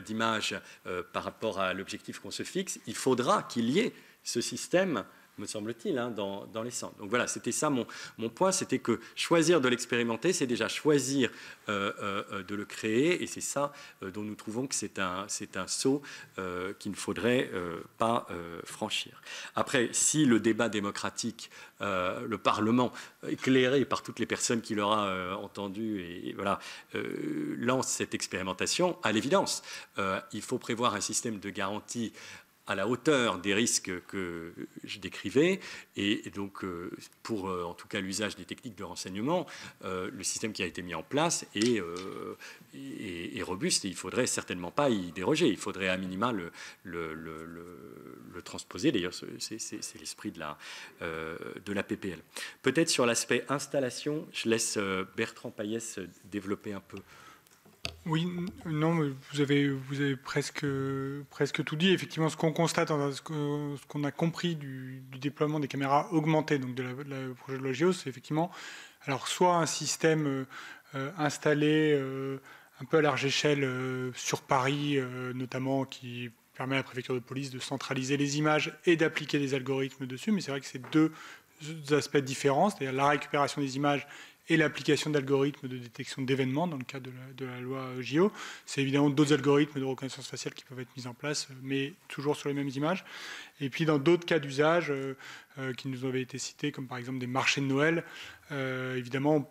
d'images par rapport à l'objectif qu'on se fixe, il faudra qu'il y ait ce système, me semble-t-il, hein, dans les centres. Donc voilà, c'était ça mon point, c'était que choisir de l'expérimenter, c'est déjà choisir de le créer, et c'est ça dont nous trouvons que c'est un saut qu'il ne faudrait pas franchir. Après, si le débat démocratique, le Parlement, éclairé par toutes les personnes qui l'aura entendu, et voilà, lance cette expérimentation, à l'évidence, il faut prévoir un système de garantie à la hauteur des risques que je décrivais, et donc pour en tout cas l'usage des techniques de renseignement, le système qui a été mis en place est robuste, et il ne faudrait certainement pas y déroger, il faudrait à minima le transposer. D'ailleurs c'est l'esprit de la PPL. Peut-être sur l'aspect installation, je laisse Bertrand Payès développer un peu. Oui, non, vous avez presque tout dit. Effectivement, ce qu'on constate, ce qu'on a compris du déploiement des caméras augmentées, donc de la projet de loi Géo, c'est effectivement, alors soit un système installé un peu à large échelle sur Paris, notamment, qui permet à la préfecture de police de centraliser les images et d'appliquer des algorithmes dessus, mais c'est vrai que c'est deux aspects différents, c'est-à-dire la récupération des images et l'application d'algorithmes de détection d'événements dans le cadre de la loi JO. C'est évidemment d'autres algorithmes de reconnaissance faciale qui peuvent être mis en place, mais toujours sur les mêmes images. Et puis dans d'autres cas d'usage qui nous avaient été cités, comme par exemple des marchés de Noël, évidemment,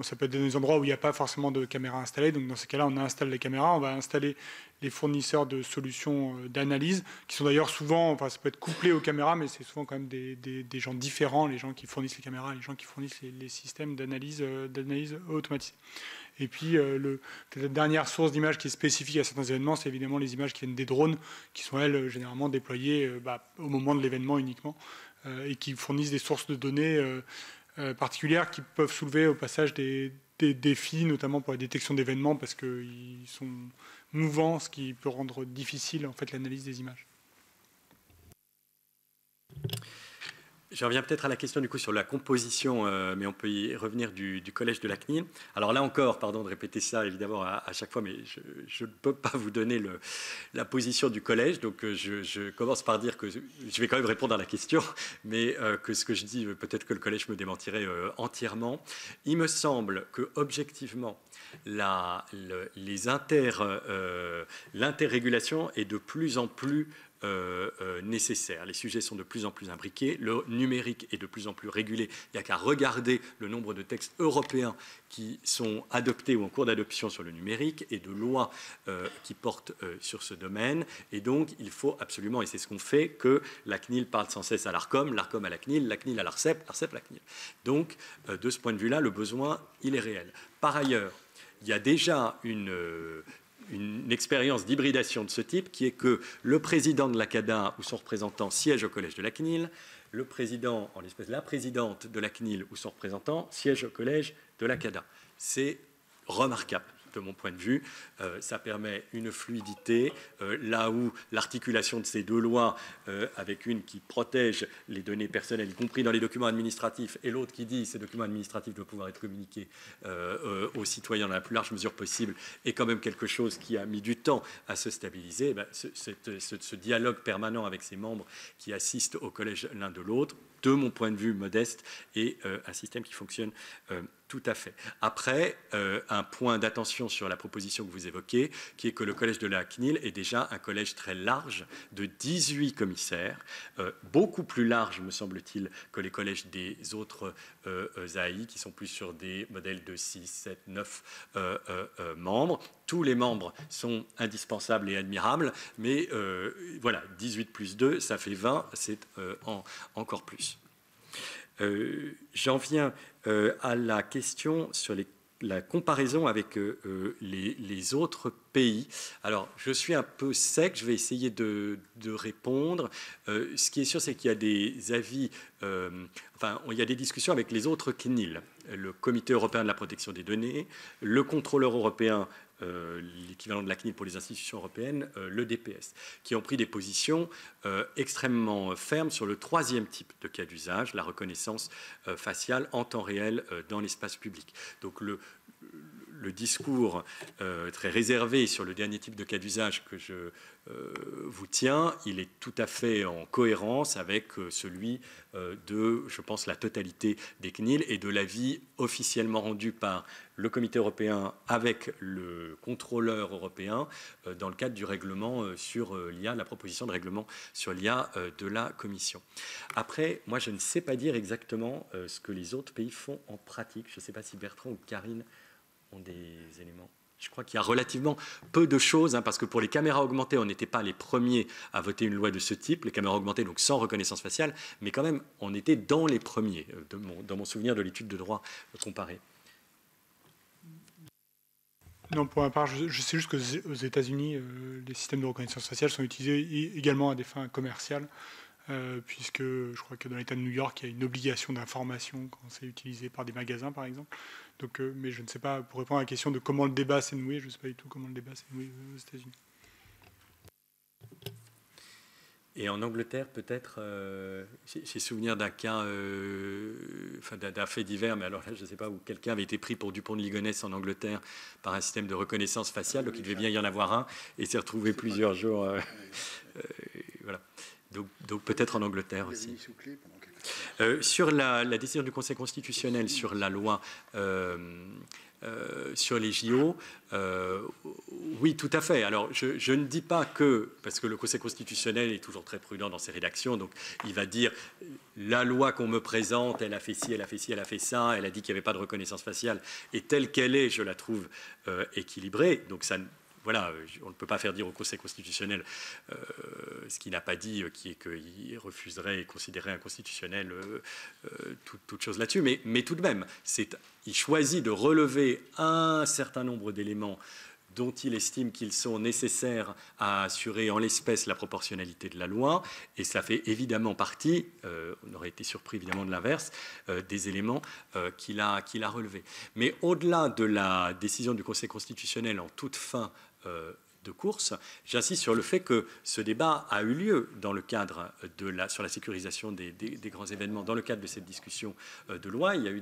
ça peut être dans des endroits où il n'y a pas forcément de caméras installées. Donc dans ces cas-là, on installe les caméras, on va installer les fournisseurs de solutions d'analyse, qui sont d'ailleurs souvent, enfin ça peut être couplé aux caméras, mais c'est souvent quand même des gens différents, les gens qui fournissent les caméras, les gens qui fournissent les systèmes d'analyse automatisée. Et puis la dernière source d'images qui est spécifique à certains événements, c'est évidemment les images qui viennent des drones, qui sont elles généralement déployées au moment de l'événement uniquement, et qui fournissent des sources de données particulières qui peuvent soulever au passage des défis, notamment pour la détection d'événements, parce qu'ils sont mouvants, ce qui peut rendre difficile en fait l'analyse des images. Je reviens peut-être à la question du coup sur la composition, mais on peut y revenir du collège de la CNIL. Alors là encore, pardon de répéter ça évidemment à chaque fois, mais je ne peux pas vous donner la position du collège. Donc je commence par dire que je vais quand même répondre à la question, mais que ce que je dis, peut-être que le collège me démentirait entièrement. Il me semble que objectivement, l'interrégulation est de plus en plus nécessaire. Les sujets sont de plus en plus imbriqués, le numérique est de plus en plus régulé. Il n'y a qu'à regarder le nombre de textes européens qui sont adoptés ou en cours d'adoption sur le numérique et de lois qui portent sur ce domaine. Et donc, il faut absolument, et c'est ce qu'on fait, que la CNIL parle sans cesse à l'ARCOM, l'ARCOM à la CNIL à l'ARCEP, l'ARCEP à la CNIL. Donc, de ce point de vue-là, le besoin, il est réel. Par ailleurs, il y a déjà une expérience d'hybridation de ce type qui est que le président de la CADA ou son représentant siège au collège de la CNIL, le président, en l'espèce la présidente de la CNIL ou son représentant siège au collège de la CADA. C'est remarquable. de mon point de vue. Ça permet une fluidité, là où l'articulation de ces deux lois, avec une qui protège les données personnelles, y compris dans les documents administratifs, et l'autre qui dit que ces documents administratifs doivent pouvoir être communiqués aux citoyens dans la plus large mesure possible, est quand même quelque chose qui a mis du temps à se stabiliser. Ce dialogue permanent avec ces membres qui assistent au collège l'un de l'autre, de mon point de vue modeste, est un système qui fonctionne tout à fait. Après, un point d'attention sur la proposition que vous évoquez, qui est que le collège de la CNIL est déjà un collège très large de 18 commissaires, beaucoup plus large, me semble-t-il, que les collèges des autres AI, qui sont plus sur des modèles de 6, 7, 9 membres. Tous les membres sont indispensables et admirables, mais voilà, 18 plus 2, ça fait 20, c'est encore plus. J'en viens à la question sur la comparaison avec les autres pays. Alors, je suis un peu sec, je vais essayer de répondre. Ce qui est sûr, c'est qu'il y a des avis, il y a des discussions avec les autres CNIL, le Comité européen de la protection des données, le contrôleur européen, l'équivalent de la CNIL pour les institutions européennes, le DPS, qui ont pris des positions extrêmement fermes sur le troisième type de cas d'usage, la reconnaissance faciale en temps réel dans l'espace public. Donc le discours très réservé sur le dernier type de cas d'usage que je vous tiens, il est tout à fait en cohérence avec celui de, je pense, la totalité des CNIL et de l'avis officiellement rendu par le Comité européen avec le contrôleur européen dans le cadre du règlement sur l'IA, la proposition de règlement sur l'IA de la Commission. Après, moi, je ne sais pas dire exactement ce que les autres pays font en pratique. Je ne sais pas si Bertrand ou Karine ont des éléments. Je crois qu'il y a relativement peu de choses, parce que pour les caméras augmentées, on n'était pas les premiers à voter une loi de ce type, les caméras augmentées, donc sans reconnaissance faciale, mais quand même, on était dans les premiers, dans mon souvenir de l'étude de droit comparé. Non, pour ma part, je sais juste qu'aux États-Unis, les systèmes de reconnaissance faciale sont utilisés également à des fins commerciales, puisque je crois que dans l'État de New York, il y a une obligation d'information quand c'est utilisé par des magasins, par exemple. Donc, mais je ne sais pas, pour répondre à la question de comment le débat s'est noué, je ne sais pas du tout comment le débat s'est noué aux États-Unis. Et en Angleterre, peut-être, j'ai souvenir d'un cas, d'un fait divers, mais alors là, je ne sais pas, où quelqu'un avait été pris pour Dupont de Ligonnès en Angleterre par un système de reconnaissance faciale, donc il devait bien y en avoir un, et s'est retrouvé plusieurs jours. Voilà. Donc peut-être en Angleterre aussi. Sur la décision du Conseil constitutionnel sur la loi sur les JO, oui, tout à fait. Alors, je ne dis pas que, parce que le Conseil constitutionnel est toujours très prudent dans ses rédactions, donc il va dire la loi qu'on me présente, elle a fait ci, elle a fait ci, elle a fait ça, elle a dit qu'il n'y avait pas de reconnaissance faciale, et telle qu'elle est, je la trouve équilibrée. Donc ça. Voilà, on ne peut pas faire dire au Conseil constitutionnel ce qu'il n'a pas dit, qui est qu'il refuserait et considérerait inconstitutionnel toute chose là-dessus. Mais tout de même, il choisit de relever un certain nombre d'éléments dont il estime qu'ils sont nécessaires à assurer en l'espèce la proportionnalité de la loi, et ça fait évidemment partie, on aurait été surpris évidemment de l'inverse, des éléments qu'il a relevés. Mais au-delà de la décision du Conseil constitutionnel en toute fin de course, j'insiste sur le fait que ce débat a eu lieu dans le cadre sur la sécurisation des grands événements, dans le cadre de cette discussion de loi. Il y a eu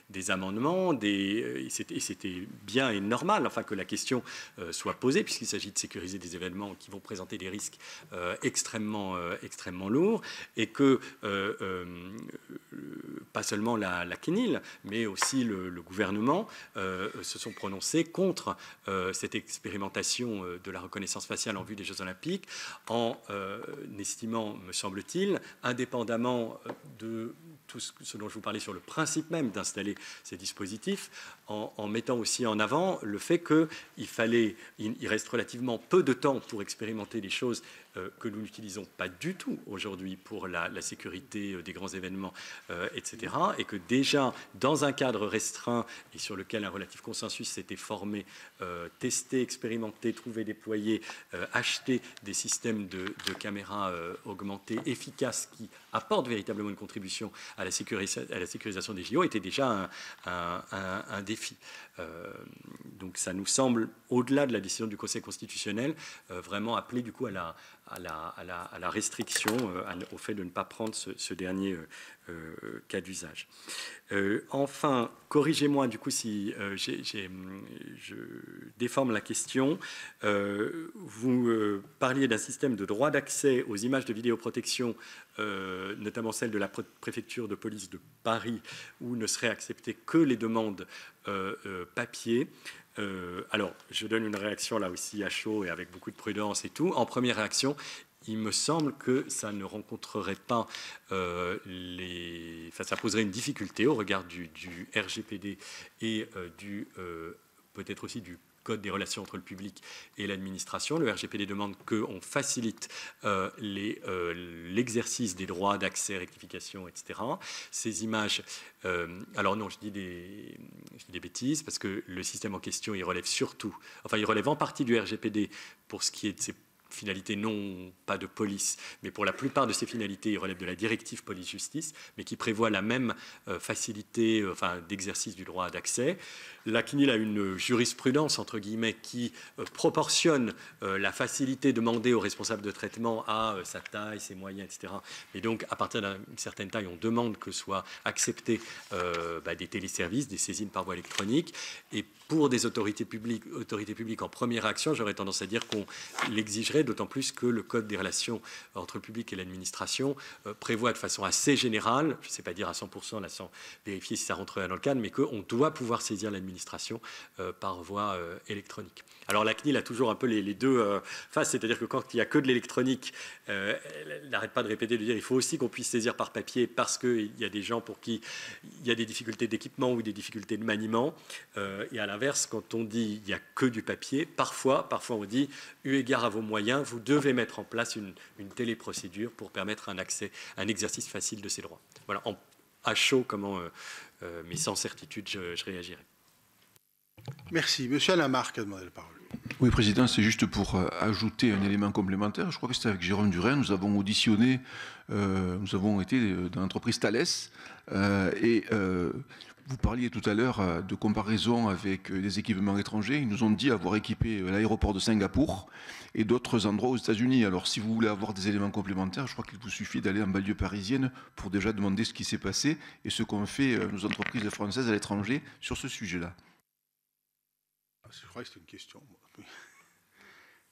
des amendements, et c'était bien et normal que la question soit posée, puisqu'il s'agit de sécuriser des événements qui vont présenter des risques extrêmement lourds, et que pas seulement la CNIL, mais aussi le gouvernement se sont prononcés contre cette expérimentation de la reconnaissance faciale en vue des Jeux Olympiques, en estimant, me semble-t-il, indépendamment de tout ce dont je vous parlais sur le principe même d'installer ces dispositifs, en mettant aussi en avant le fait qu'il reste relativement peu de temps pour expérimenter les choses que nous n'utilisons pas du tout aujourd'hui pour la sécurité des grands événements, etc. Et que déjà, dans un cadre restreint et sur lequel un relatif consensus s'était formé, tester, expérimenter, trouver, déployer, acheter des systèmes de caméras augmentées efficaces qui apportent véritablement une contribution à la sécurisation des JO était déjà un défi. Donc ça nous semble, au-delà de la décision du Conseil constitutionnel, vraiment appelé du coup à la restriction, au fait de ne pas prendre ce dernier cas d'usage. Enfin, corrigez-moi du coup si je déforme la question. Vous parliez d'un système de droit d'accès aux images de vidéoprotection, notamment celle de la préfecture de police de Paris, où ne seraient acceptées que les demandes papier. Alors, je donne une réaction là aussi à chaud et avec beaucoup de prudence et tout. En première réaction, il me semble que ça ne rencontrerait pas ça poserait une difficulté au regard du RGPD et peut-être aussi du Code des relations entre le public et l'administration. Le RGPD demande qu'on facilite l'exercice des droits d'accès, rectification, etc. Ces images, alors non, je dis des bêtises, parce que le système en question, il relève en partie du RGPD pour ce qui est de ses finalités, non pas de police, mais pour la plupart de ces finalités, il relève de la directive police-justice, mais qui prévoit la même facilité d'exercice du droit d'accès. La CNIL a une jurisprudence, entre guillemets, qui proportionne la facilité demandée aux responsables de traitement à sa taille, ses moyens, etc. Et donc, à partir d'une certaine taille, on demande que soient acceptés des téléservices, des saisines par voie électronique. Et pour des autorités publiques en première action, j'aurais tendance à dire qu'on l'exigerait, d'autant plus que le Code des relations entre le public et l'administration prévoit de façon assez générale, je ne sais pas dire à 100%, là, sans vérifier si ça rentrerait dans le cadre, mais qu'on doit pouvoir saisir l'administration par voie électronique. Alors la CNIL a toujours un peu les deux faces, c'est-à-dire que quand il n'y a que de l'électronique, elle n'arrête pas de répéter, de dire il faut aussi qu'on puisse saisir par papier parce qu'il y a des gens pour qui il y a des difficultés d'équipement ou des difficultés de maniement. Et à l'inverse, quand on dit il n'y a que du papier, parfois on dit, eu égard à vos moyens, vous devez mettre en place une téléprocédure pour permettre un exercice facile de ces droits. Voilà, à chaud, mais sans certitude, je réagirai. Merci. Monsieur Alamarque a demandé la parole. Oui, Président, c'est juste pour ajouter un élément complémentaire. Je crois que c'était avec Jérôme Durin. Nous avons auditionné, nous avons été dans l'entreprise Thales. Vous parliez tout à l'heure de comparaison avec des équipements étrangers. Ils nous ont dit avoir équipé l'aéroport de Singapour et d'autres endroits aux États-Unis. Alors, si vous voulez avoir des éléments complémentaires, je crois qu'il vous suffit d'aller en banlieue parisienne pour déjà demander ce qui s'est passé et ce qu'ont fait nos entreprises françaises à l'étranger sur ce sujet-là. Je crois que c'est une question.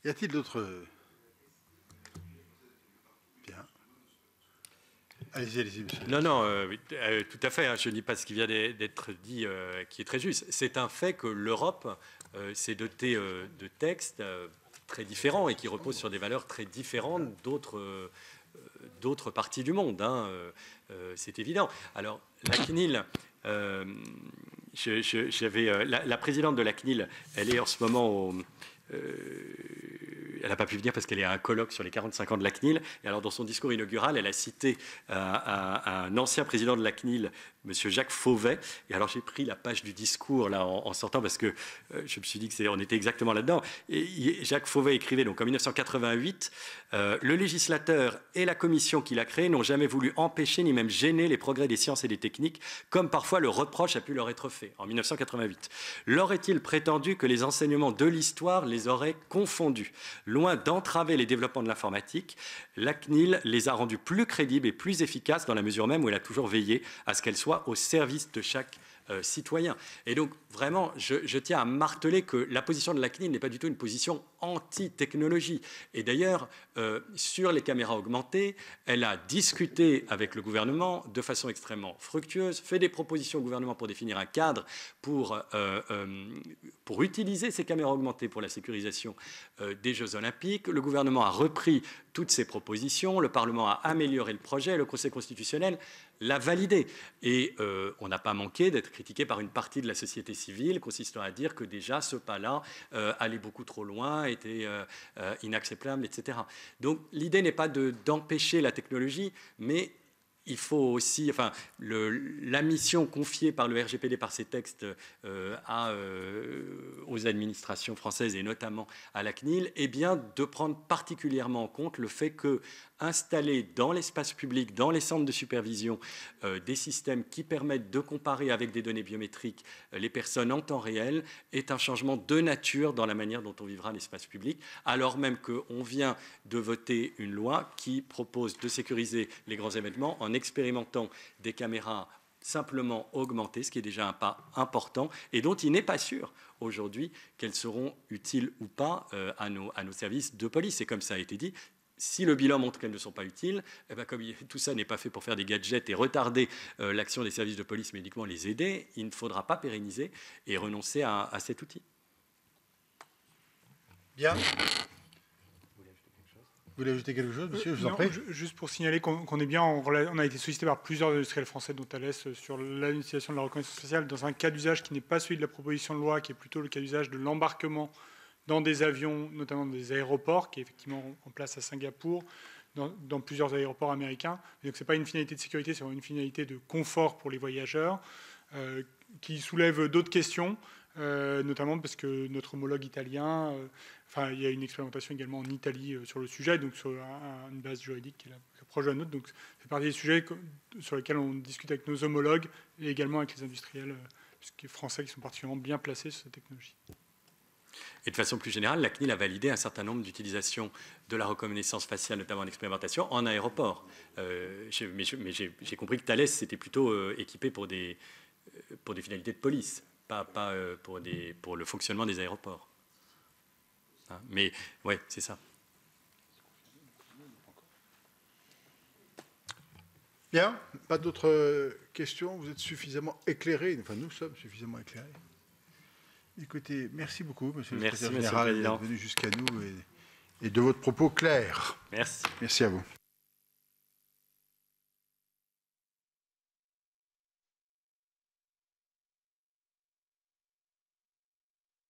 Y a-t-il d'autres... Bien. Allez-y, monsieur. Non, tout à fait. Je ne dis pas ce qui vient d'être dit, qui est très juste. C'est un fait que l'Europe s'est dotée de textes très différents et qui reposent sur des valeurs très différentes d'autres parties du monde. C'est évident. Alors, la CNIL... la présidente de la CNIL, elle est en ce moment elle n'a pas pu venir parce qu'elle est à un colloque sur les 45 ans de la CNIL. Et alors, dans son discours inaugural, elle a cité un ancien président de la CNIL, M. Jacques Fauvet. Et alors, j'ai pris la page du discours là en sortant parce que je me suis dit qu'on était exactement là-dedans. Et Jacques Fauvet écrivait donc en 1988 le législateur et la commission qu'il a créée n'ont jamais voulu empêcher ni même gêner les progrès des sciences et des techniques, comme parfois le reproche a pu leur être fait. En 1988, leur est-il prétendu que les enseignements de l'histoire les auraient confondus? Loin d'entraver les développements de l'informatique, la CNIL les a rendus plus crédibles et plus efficaces dans la mesure même où elle a toujours veillé à ce qu'elles soient au service de chaque citoyen. Et donc, vraiment, je tiens à marteler que la position de la CNIL n'est pas du tout une position anti-technologie. Et d'ailleurs, sur les caméras augmentées, elle a discuté avec le gouvernement de façon extrêmement fructueuse, fait des propositions au gouvernement pour définir un cadre pour utiliser ces caméras augmentées pour la sécurisation des Jeux Olympiques. Le gouvernement a repris toutes ces propositions, le Parlement a amélioré le projet, le Conseil constitutionnel l'a validé. Et on n'a pas manqué d'être critiqué par une partie de la société civile, consistant à dire que déjà ce pas-là allait beaucoup trop loin été inacceptable, etc. Donc l'idée n'est pas d'empêcher la technologie, mais il faut aussi, enfin, la mission confiée par le RGPD, par ces textes, aux administrations françaises et notamment à la CNIL, est bien de prendre particulièrement en compte le fait que installer dans l'espace public, dans les centres de supervision, des systèmes qui permettent de comparer avec des données biométriques les personnes en temps réel est un changement de nature dans la manière dont on vivra l'espace public, alors même qu'on vient de voter une loi qui propose de sécuriser les grands événements en expérimentant des caméras simplement augmentées, ce qui est déjà un pas important et dont il n'est pas sûr aujourd'hui qu'elles seront utiles ou pas à nos services de police. Et comme ça a été dit, si le bilan montre qu'elles ne sont pas utiles, eh bien, comme tout ça n'est pas fait pour faire des gadgets et retarder l'action des services de police, mais uniquement les aider, il ne faudra pas pérenniser et renoncer à cet outil. Bien. Vous voulez ajouter quelque chose, monsieur? Je vous en prie. Juste pour signaler qu'on est bien, on a été sollicité par plusieurs industriels français, dont Thales, sur l'utilisation de la reconnaissance faciale dans un cas d'usage qui n'est pas celui de la proposition de loi, qui est plutôt le cas d'usage de l'embarquement dans des avions, notamment des aéroports, qui est effectivement en place à Singapour, dans plusieurs aéroports américains. Et donc ce n'est pas une finalité de sécurité, c'est une finalité de confort pour les voyageurs, qui soulève d'autres questions, notamment parce que notre homologue italien, il y a une expérimentation également en Italie sur le sujet, donc sur une base juridique qui est proche de la nôtre. Donc ça fait partie des sujets sur lesquels on discute avec nos homologues et également avec les industriels français qui sont particulièrement bien placés sur cette technologie. Et de façon plus générale, la CNIL a validé un certain nombre d'utilisations de la reconnaissance faciale, notamment en expérimentation, en aéroport. Mais j'ai compris que Thales c'était plutôt équipé pour des finalités de police, pas pour le fonctionnement des aéroports. Hein, mais ouais, c'est ça. Bien, pas d'autres questions. Vous êtes suffisamment éclairés. Enfin, nous sommes suffisamment éclairés. Écoutez, merci beaucoup, monsieur le secrétaire général, d'être venu jusqu'à nous et de votre propos clair. Merci. Merci à vous.